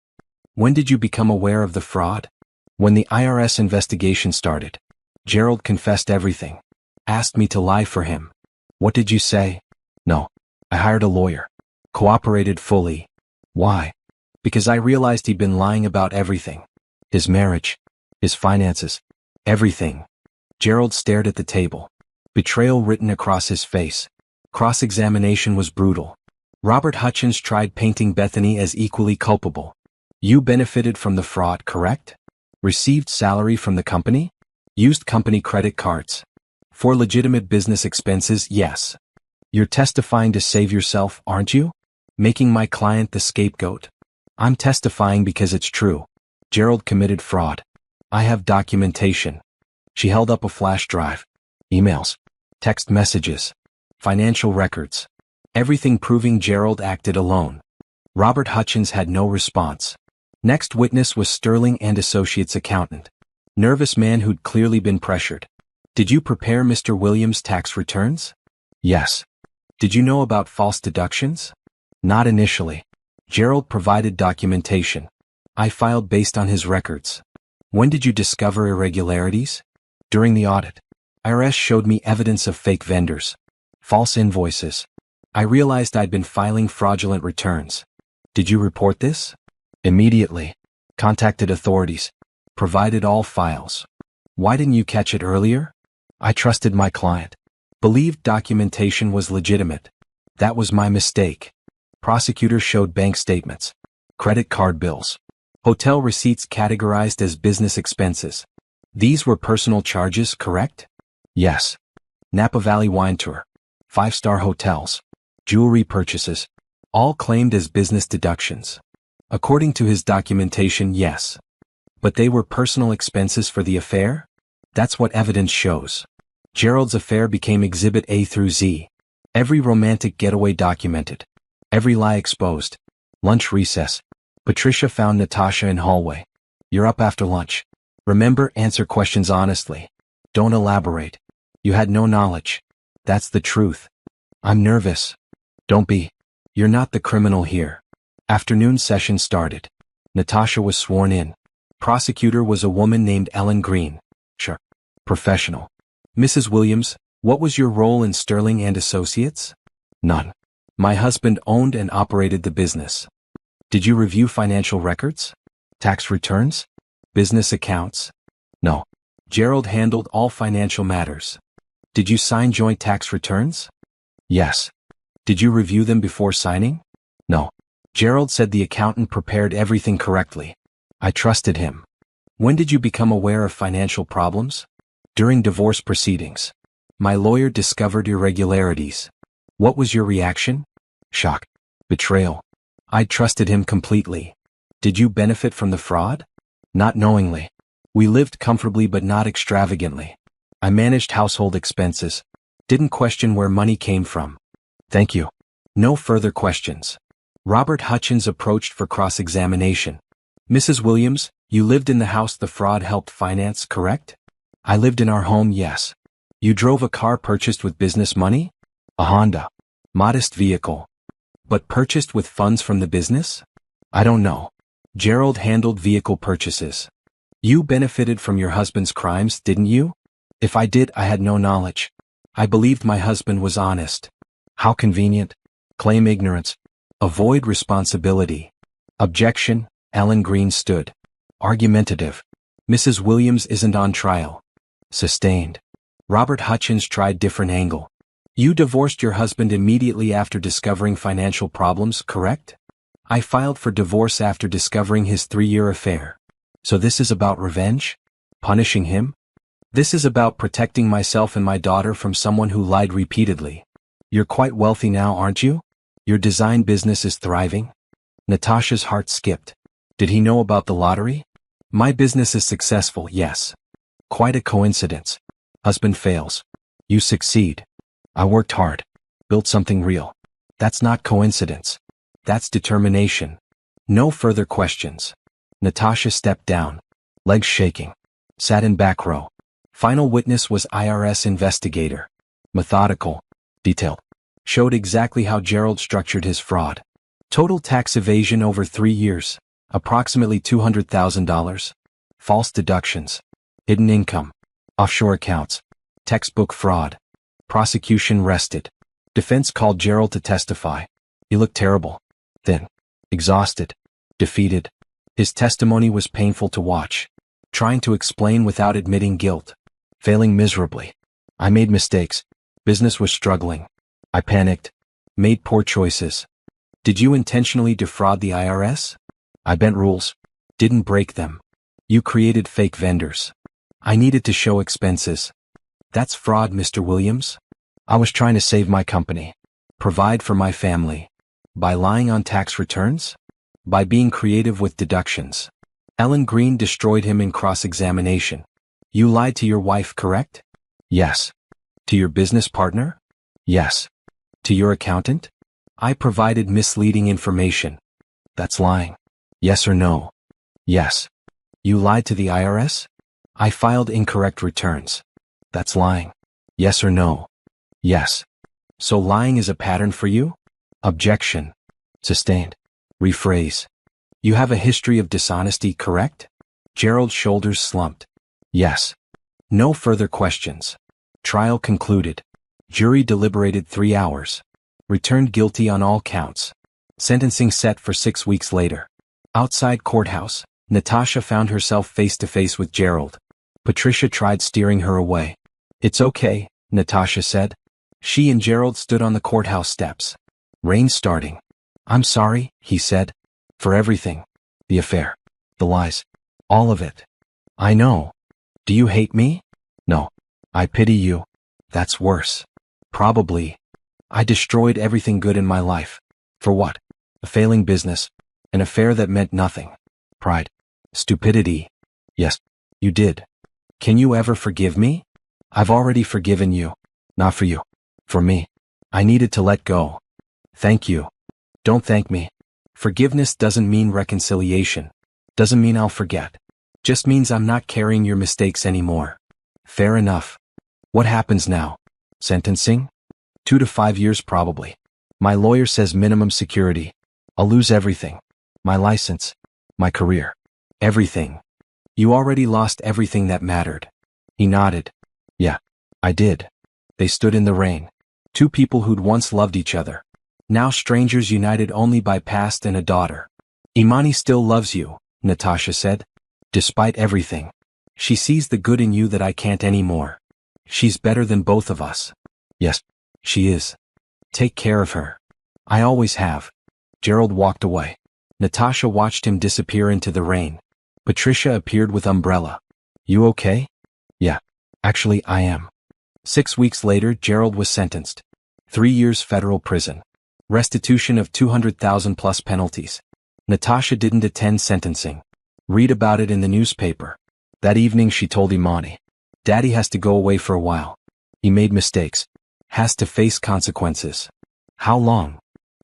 When did you become aware of the fraud? When the IRS investigation started. Gerald confessed everything. Asked me to lie for him. What did you say? No. I hired a lawyer. Cooperated fully. Why? Because I realized he'd been lying about everything. His marriage. His finances. Everything. Gerald stared at the table. Betrayal written across his face. Cross-examination was brutal. Robert Hutchins tried painting Bethany as equally culpable. You benefited from the fraud, correct? Received salary from the company? Used company credit cards. For legitimate business expenses, yes. You're testifying to save yourself, aren't you? Making my client the scapegoat. I'm testifying because it's true. Gerald committed fraud. I have documentation. She held up a flash drive. Emails. Text messages. Financial records. Everything proving Gerald acted alone. Robert Hutchins had no response. Next witness was Sterling and Associates accountant. Nervous man who'd clearly been pressured. Did you prepare Mr. Williams' tax returns? Yes. Did you know about false deductions? Not initially. Gerald provided documentation. I filed based on his records. When did you discover irregularities? During the audit. IRS showed me evidence of fake vendors. False invoices. I realized I'd been filing fraudulent returns. Did you report this? Immediately. Contacted authorities. Provided all files. Why didn't you catch it earlier? I trusted my client. Believed documentation was legitimate. That was my mistake. Prosecutor showed bank statements. Credit card bills. Hotel receipts categorized as business expenses. These were personal charges, correct? Yes. Napa Valley wine tour. 5-star hotels. Jewelry purchases. All claimed as business deductions. According to his documentation, yes. But they were personal expenses for the affair? That's what evidence shows. Gerald's affair became Exhibit A through Z. Every romantic getaway documented. Every lie exposed. Lunch recess. Patricia found Natasha in hallway. You're up after lunch. Remember, answer questions honestly. Don't elaborate. You had no knowledge. That's the truth. I'm nervous. Don't be. You're not the criminal here. Afternoon session started. Natasha was sworn in. Prosecutor was a woman named Ellen Green. Sure. Professional. Mrs. Williams, what was your role in Sterling and Associates? None. My husband owned and operated the business. Did you review financial records? Tax returns? Business accounts? No. Gerald handled all financial matters. Did you sign joint tax returns? Yes. Did you review them before signing? No. Gerald said the accountant prepared everything correctly. I trusted him. When did you become aware of financial problems? During divorce proceedings. My lawyer discovered irregularities. What was your reaction? Shock. Betrayal. I trusted him completely. Did you benefit from the fraud? Not knowingly. We lived comfortably but not extravagantly. I managed household expenses. Didn't question where money came from. Thank you. No further questions. Robert Hutchins approached for cross-examination. Mrs. Williams, you lived in the house the fraud helped finance, correct? I lived in our home, yes. You drove a car purchased with business money? A Honda. Modest vehicle. But purchased with funds from the business? I don't know. Gerald handled vehicle purchases. You benefited from your husband's crimes, didn't you? If I did, I had no knowledge. I believed my husband was honest. How convenient. Claim ignorance. Avoid responsibility. Objection. Ellen Green stood. Argumentative. Mrs. Williams isn't on trial. Sustained. Robert Hutchins tried different angle. You divorced your husband immediately after discovering financial problems, correct? I filed for divorce after discovering his 3-year affair. So this is about revenge? Punishing him? This is about protecting myself and my daughter from someone who lied repeatedly. You're quite wealthy now, aren't you? Your design business is thriving? Natasha's heart skipped. Did he know about the lottery? My business is successful, yes. Quite a coincidence. Husband fails. You succeed. I worked hard. Built something real. That's not coincidence. That's determination. No further questions. Natasha stepped down. Legs shaking. Sat in back row. Final witness was IRS investigator. Methodical. Detailed. Showed exactly how Gerald structured his fraud. Total tax evasion over 3 years. Approximately $200,000. False deductions. Hidden income. Offshore accounts. Textbook fraud. Prosecution rested. Defense called Gerald to testify. He looked terrible. Thin. Exhausted. Defeated. His testimony was painful to watch. Trying to explain without admitting guilt. Failing miserably. I made mistakes. Business was struggling. I panicked. Made poor choices. Did you intentionally defraud the IRS? I bent rules. Didn't break them. You created fake vendors. I needed to show expenses. That's fraud, Mr. Williams. I was trying to save my company. Provide for my family. By lying on tax returns? By being creative with deductions. Ellen Green destroyed him in cross-examination. You lied to your wife, correct? Yes. To your business partner? Yes. To your accountant? I provided misleading information. That's lying. Yes or no? Yes. You lied to the IRS? I filed incorrect returns. That's lying. Yes or no? Yes. So lying is a pattern for you? Objection. Sustained. Rephrase. You have a history of dishonesty, correct? Gerald's shoulders slumped. Yes. No further questions. Trial concluded. Jury deliberated 3 hours. Returned guilty on all counts. Sentencing set for 6 weeks later. Outside courthouse, Natasha found herself face to face with Gerald. Patricia tried steering her away. It's okay, Natasha said. She and Gerald stood on the courthouse steps. Rain starting. I'm sorry, he said. For everything. The affair. The lies. All of it. I know. Do you hate me? No. I pity you. That's worse. Probably. I destroyed everything good in my life. For what? A failing business. An affair that meant nothing. Pride. Stupidity. Yes, you did. Can you ever forgive me? I've already forgiven you. Not for you. For me. I needed to let go. Thank you. Don't thank me. Forgiveness doesn't mean reconciliation. Doesn't mean I'll forget. Just means I'm not carrying your mistakes anymore. Fair enough. What happens now? Sentencing? 2 to 5 years probably. My lawyer says minimum security. I'll lose everything. My license. My career. Everything. You already lost everything that mattered. He nodded. Yeah, I did. They stood in the rain. 2 people who'd once loved each other. Now strangers united only by past and a daughter. Imani still loves you, Natasha said. Despite everything. She sees the good in you that I can't anymore. She's better than both of us. Yes, she is. Take care of her. I always have. Gerald walked away. Natasha watched him disappear into the rain. Patricia appeared with umbrella. You okay? Yeah, Actually, I am. 6 weeks later, Gerald was sentenced. 3 years federal prison. Restitution of 200,000 plus penalties. Natasha didn't attend sentencing. Read about it in the newspaper. That evening she told Imani. Daddy has to go away for a while. He made mistakes. Has to face consequences. How long?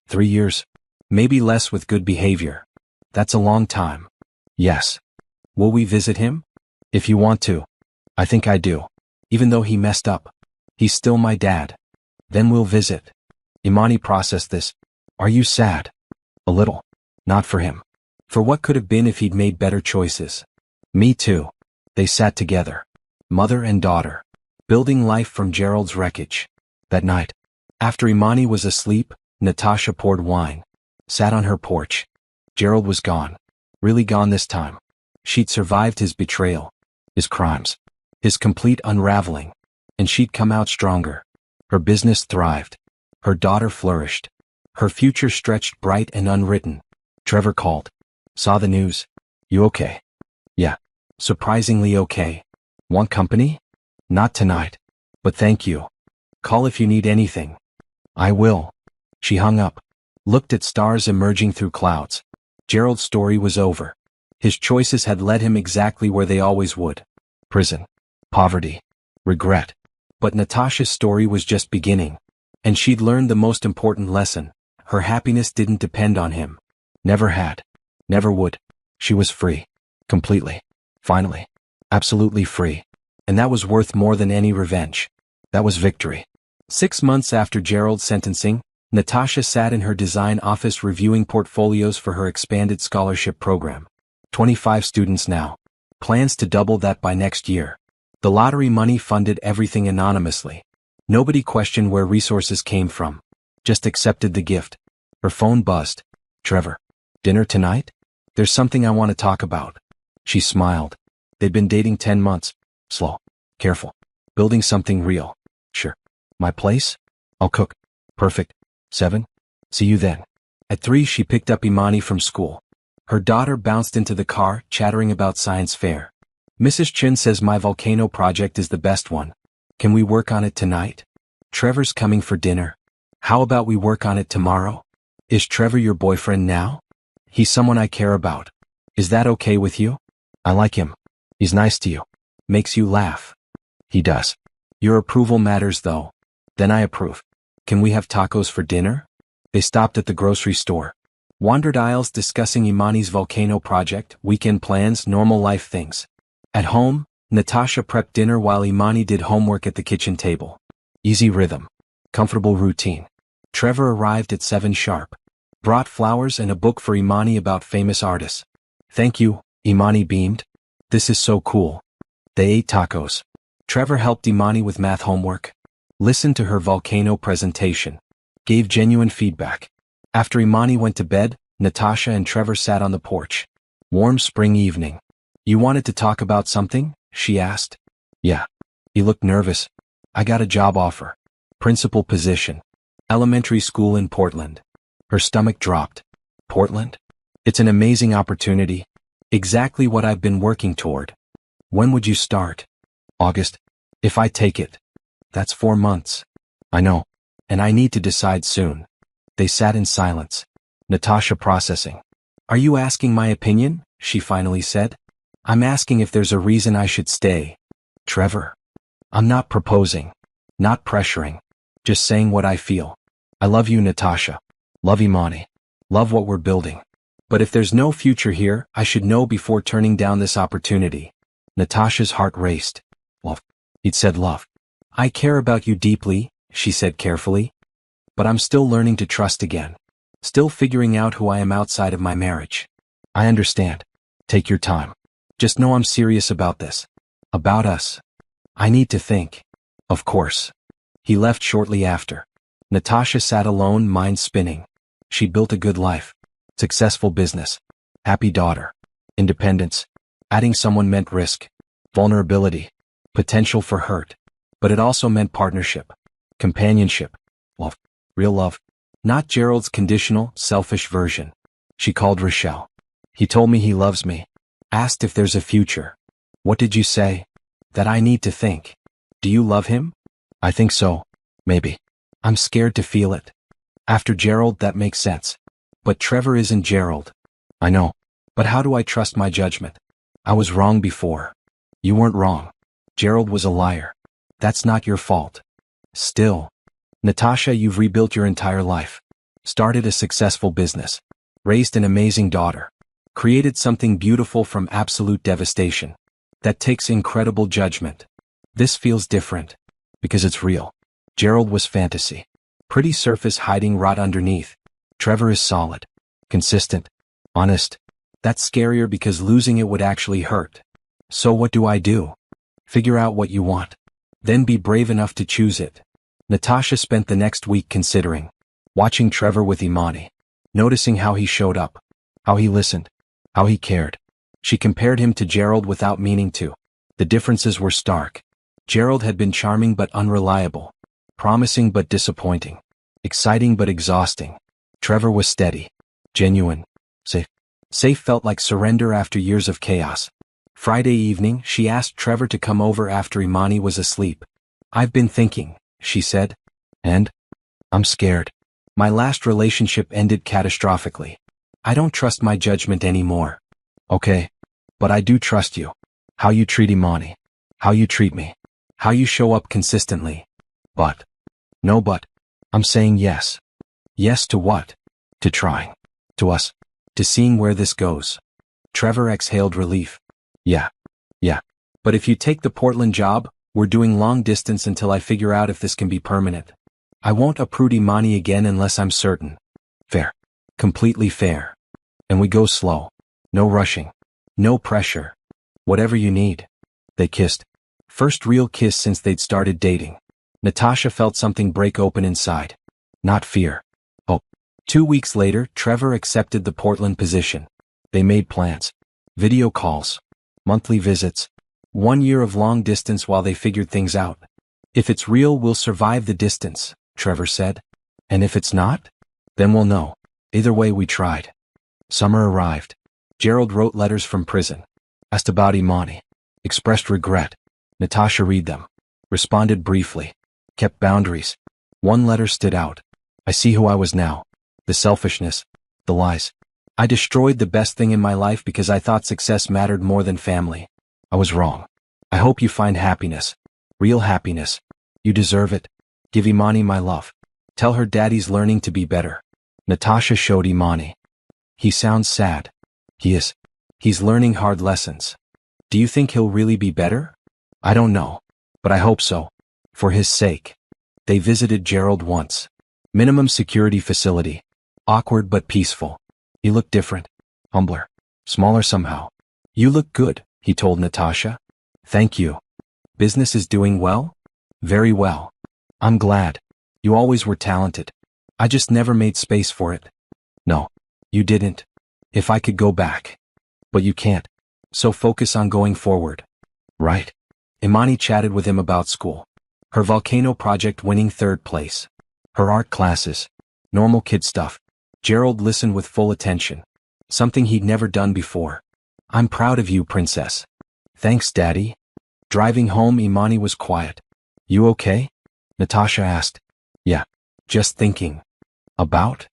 3 years. Maybe less with good behavior. That's a long time. Yes. Will we visit him? If you want to. I think I do. Even though he messed up. He's still my dad. Then we'll visit. Imani processed this. Are you sad? A little. Not for him. For what could have been if he'd made better choices. Me too. They sat together. Mother and daughter. Building life from Gerald's wreckage. That night. After Imani was asleep, Natasha poured wine. Sat on her porch. Gerald was gone. Really gone this time. She'd survived his betrayal. His crimes. His complete unraveling. And she'd come out stronger. Her business thrived. Her daughter flourished. Her future stretched bright and unwritten. Trevor called. Saw the news. You okay? Yeah. Surprisingly okay. Want company? Not tonight. But thank you. Call if you need anything. I will. She hung up. Looked at stars emerging through clouds. Gerald's story was over. His choices had led him exactly where they always would. Prison. Poverty. Regret. But Natasha's story was just beginning. And she'd learned the most important lesson. Her happiness didn't depend on him. Never had. Never would. She was free. Completely. Finally. Absolutely free. And that was worth more than any revenge. That was victory. 6 months after Gerald's sentencing, Natasha sat in her design office reviewing portfolios for her expanded scholarship program. 25 students now. Plans to double that by next year. The lottery money funded everything anonymously. Nobody questioned where resources came from. Just accepted the gift. Her phone buzzed. Trevor. Dinner tonight? There's something I want to talk about. She smiled. They'd been dating 10 months. Slow. Careful. Building something real. Sure. My place? I'll cook. Perfect. 7. See you then. At 3 she picked up Imani from school. Her daughter bounced into the car, chattering about science fair. Mrs. Chin says my volcano project is the best one. Can we work on it tonight? Trevor's coming for dinner. How about we work on it tomorrow? Is Trevor your boyfriend now? He's someone I care about. Is that okay with you? I like him. He's nice to you. Makes you laugh. He does. Your approval matters though. Then I approve. Can we have tacos for dinner? They stopped at the grocery store. Wandered aisles discussing Imani's volcano project, weekend plans, normal life things. At home, Natasha prepped dinner while Imani did homework at the kitchen table. Easy rhythm. Comfortable routine. Trevor arrived at 7 sharp. Brought flowers and a book for Imani about famous artists. Thank you, Imani beamed. This is so cool. They ate tacos. Trevor helped Imani with math homework. Listened to her volcano presentation. Gave genuine feedback. After Imani went to bed, Natasha and Trevor sat on the porch. Warm spring evening. You wanted to talk about something? She asked. Yeah. He looked nervous. I got a job offer. Principal position. Elementary school in Portland. Her stomach dropped. Portland? It's an amazing opportunity. Exactly what I've been working toward. When would you start? August. If I take it. That's 4 months. I know. And I need to decide soon. They sat in silence. Natasha processing. Are you asking my opinion? She finally said. I'm asking if there's a reason I should stay. Trevor. I'm not proposing. Not pressuring. Just saying what I feel. I love you, Natasha. Love Imani. Love what we're building. But if there's no future here, I should know before turning down this opportunity. Natasha's heart raced. Love. He'd said love. I care about you deeply, she said carefully. But I'm still learning to trust again. Still figuring out who I am outside of my marriage. I understand. Take your time. Just know I'm serious about this. About us. I need to think. Of course. He left shortly after. Natasha sat alone, mind spinning. She built a good life. Successful business. Happy daughter. Independence. Adding someone meant risk. Vulnerability. Potential for hurt. But it also meant partnership. Companionship. Love. Real love. Not Gerald's conditional, selfish version. She called Rochelle. He told me he loves me. Asked if there's a future. What did you say? That I need to think. Do you love him? I think so. Maybe. I'm scared to feel it. After Gerald, that makes sense. But Trevor isn't Gerald. I know. But how do I trust my judgment? I was wrong before. You weren't wrong. Gerald was a liar. That's not your fault. Still. Natasha, you've rebuilt your entire life. Started a successful business. Raised an amazing daughter. Created something beautiful from absolute devastation. That takes incredible judgment. This feels different. Because it's real. Gerald was fantasy. Pretty surface hiding rot underneath. Trevor is solid. Consistent. Honest. That's scarier because losing it would actually hurt. So what do I do? Figure out what you want. Then be brave enough to choose it. Natasha spent the next week considering. Watching Trevor with Imani. Noticing how he showed up. How he listened. How he cared. She compared him to Gerald without meaning to. The differences were stark. Gerald had been charming but unreliable. Promising but disappointing. Exciting but exhausting. Trevor was steady. Genuine. Safe. Safe felt like surrender after years of chaos. Friday evening, she asked Trevor to come over after Imani was asleep. I've been thinking, she said. And? I'm scared. My last relationship ended catastrophically. I don't trust my judgment anymore. Okay. But I do trust you. How you treat Imani. How you treat me. How you show up consistently. But. No but. I'm saying yes. Yes to what? To trying. To us. To seeing where this goes. Trevor exhaled relief. Yeah. But if you take the Portland job, we're doing long distance until I figure out if this can be permanent. I won't uproot Imani again unless I'm certain. Fair. Completely fair. And we go slow. No rushing. No pressure. Whatever you need. They kissed. First real kiss since they'd started dating. Natasha felt something break open inside. Not fear. Hope. 2 weeks later, Trevor accepted the Portland position. They made plans. Video calls. Monthly visits. 1 year of long distance while they figured things out. If it's real, we'll survive the distance, Trevor said. And if it's not? Then we'll know. Either way, we tried. Summer arrived. Gerald wrote letters from prison. Asked about Imani. Expressed regret. Natasha read them. Responded briefly. Kept boundaries. One letter stood out. I see who I was now. The selfishness. The lies. I destroyed the best thing in my life because I thought success mattered more than family. I was wrong. I hope you find happiness. Real happiness. You deserve it. Give Imani my love. Tell her daddy's learning to be better. Natasha showed Imani. He sounds sad. He is. He's learning hard lessons. Do you think he'll really be better? I don't know. But I hope so. For his sake. They visited Gerald once. Minimum security facility. Awkward but peaceful. He looked different. Humbler. Smaller somehow. You look good, he told Natasha. Thank you. Business is doing well? Very well. I'm glad. You always were talented. I just never made space for it. No. You didn't. If I could go back. But you can't. So focus on going forward. Right. Imani chatted with him about school. Her volcano project winning 3rd place. Her art classes. Normal kid stuff. Gerald listened with full attention. Something he'd never done before. I'm proud of you, princess. Thanks, Daddy. Driving home, Imani was quiet. You okay? Natasha asked. Yeah. Just thinking. About?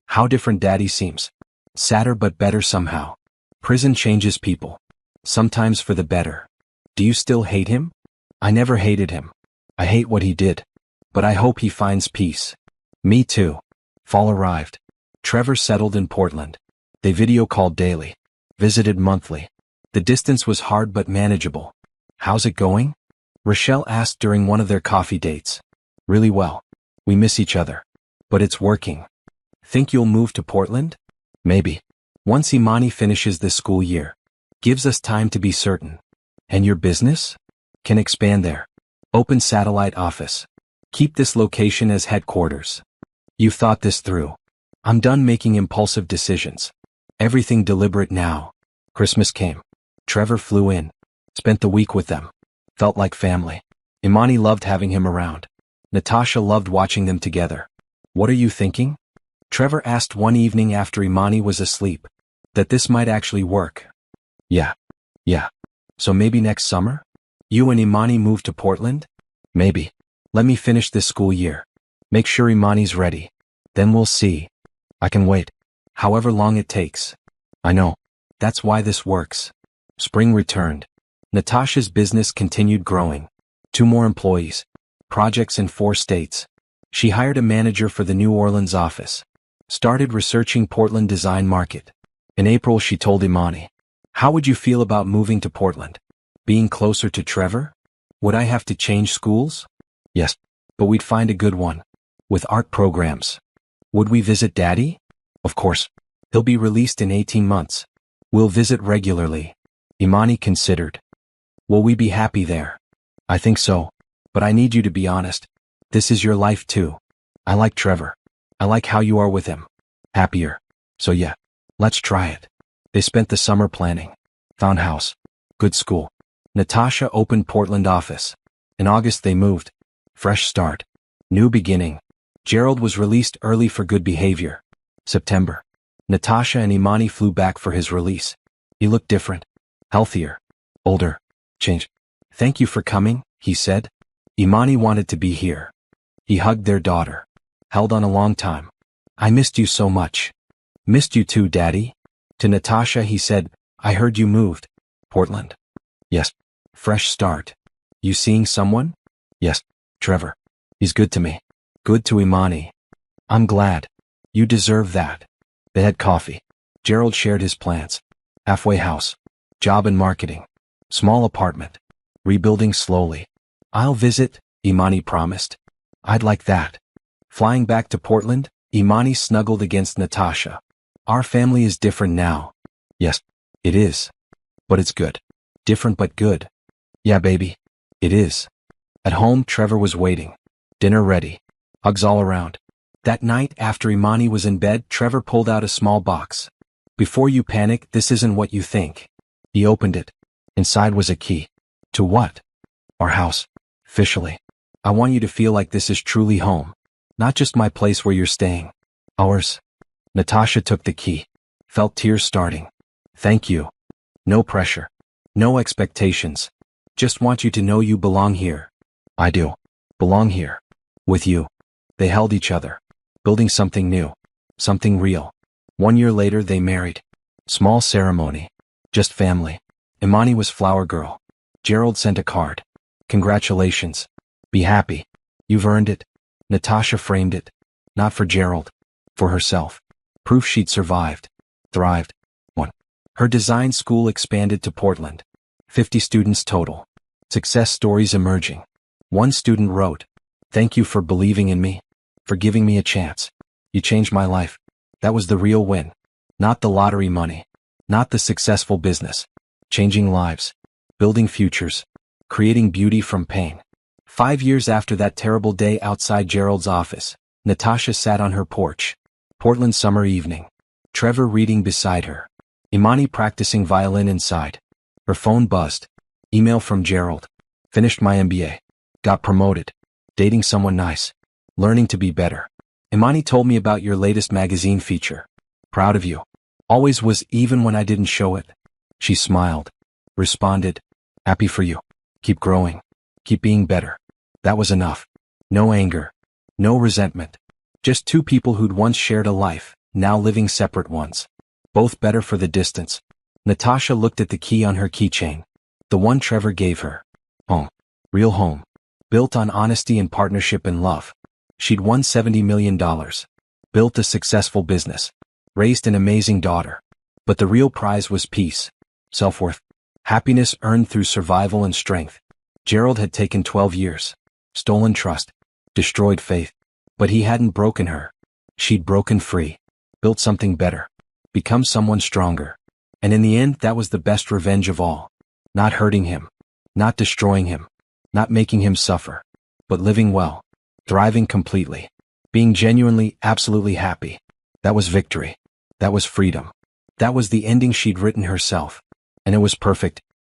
How different Daddy seems. Sadder but better somehow. Prison changes people. Sometimes for the better. Do you still hate him? I never hated him. I hate what he did. But I hope he finds peace. Me too. Fall arrived. Trevor settled in Portland. They video called daily. Visited monthly. The distance was hard but manageable. How's it going? Rochelle asked during one of their coffee dates. Really well. We miss each other. But it's working. Think you'll move to Portland? Maybe. Once Imani finishes this school year. Gives us time to be certain. And your business? Can expand there. Open satellite office. Keep this location as headquarters. You've thought this through. I'm done making impulsive decisions. Everything deliberate now. Christmas came. Trevor flew in. Spent the week with them. Felt like family. Imani loved having him around. Natasha loved watching them together. What are you thinking? Trevor asked one evening after Imani was asleep. That this might actually work. Yeah. So maybe next summer? You and Imani move to Portland? Maybe. Let me finish this school year. Make sure Imani's ready. Then we'll see. I can wait. However long it takes. I know. That's why this works. Spring returned. Natasha's business continued growing. 2 more employees. Projects in 4 states. She hired a manager for the New Orleans office. Started researching Portland design market. In April she told Imani, "How would you feel about moving to Portland? Being closer to Trevor? Would I have to change schools?" "Yes, but we'd find a good one. With art programs." "Would we visit Daddy?" "Of course. He'll be released in 18 months. We'll visit regularly." Imani considered. "Will we be happy there?" "I think so. But I need you to be honest. This is your life too. I like Trevor. I like how you are with him. Happier. So yeah, let's try it." They spent the summer planning. Found house. Good school. Natasha opened Portland office. In August they moved. Fresh start. New beginning. Gerald was released early for good behavior. September. Natasha and Imani flew back for his release. He looked different. Healthier. Older. Changed. "Thank you for coming," he said. Imani wanted to be here. He hugged their daughter. Held on a long time. "I missed you so much." "Missed you too, Daddy." To Natasha he said, "I heard you moved." "Portland." "Yes. Fresh start." "You seeing someone?" "Yes. Trevor. He's good to me." "Good to Imani." "I'm glad. You deserve that." They had coffee. Gerald shared his plans. Halfway house. Job in marketing. Small apartment. Rebuilding slowly. "I'll visit," Imani promised. "I'd like that." Flying back to Portland, Imani snuggled against Natasha. "Our family is different now." "Yes, it is. But it's good." "Different but good." "Yeah, baby. It is." At home, Trevor was waiting. Dinner ready. Hugs all around. That night, after Imani was in bed, Trevor pulled out a small box. "Before you panic, this isn't what you think." He opened it. Inside was a key. To what? Our house. Officially. "I want you to feel like this is truly home. Not just my place where you're staying. Ours." Natasha took the key. Felt tears starting. "Thank you. No pressure. No expectations. Just want you to know you belong here." "I do. Belong here. With you." They held each other. Building something new. Something real. 1 year later they married. Small ceremony. Just family. Imani was flower girl. Gerald sent a card. "Congratulations. Be happy. You've earned it." Natasha framed it. Not for Gerald. For herself. Proof she'd survived. Thrived. 1. Her design school expanded to Portland. 50 students total. Success stories emerging. One student wrote, "Thank you for believing in me. For giving me a chance. You changed my life." That was the real win. Not the lottery money. Not the successful business. Changing lives. Building futures. Creating beauty from pain. 5 years after that terrible day outside Gerald's office, Natasha sat on her porch. Portland summer evening. Trevor reading beside her. Imani practicing violin inside. Her phone buzzed. Email from Gerald. "Finished my MBA. Got promoted. Dating someone nice. Learning to be better. Imani told me about your latest magazine feature. Proud of you. Always was, even when I didn't show it." She smiled. Responded, "Happy for you. Keep growing. Keep being better." That was enough. No anger. No resentment. Just 2 people who'd once shared a life, now living separate ones. Both better for the distance. Natasha looked at the key on her keychain. The one Trevor gave her. Home. Real home. Built on honesty and partnership and love. She'd won $70 million. Built a successful business. Raised an amazing daughter. But the real prize was peace. Self-worth. Happiness earned through survival and strength. Gerald had taken 12 years. Stolen trust. Destroyed faith. But he hadn't broken her. She'd broken free. Built something better. Become someone stronger. And in the end, that was the best revenge of all. Not hurting him. Not destroying him. Not making him suffer. But living well. Thriving completely. Being genuinely, absolutely happy. That was victory. That was freedom. That was the ending she'd written herself. And it was perfect,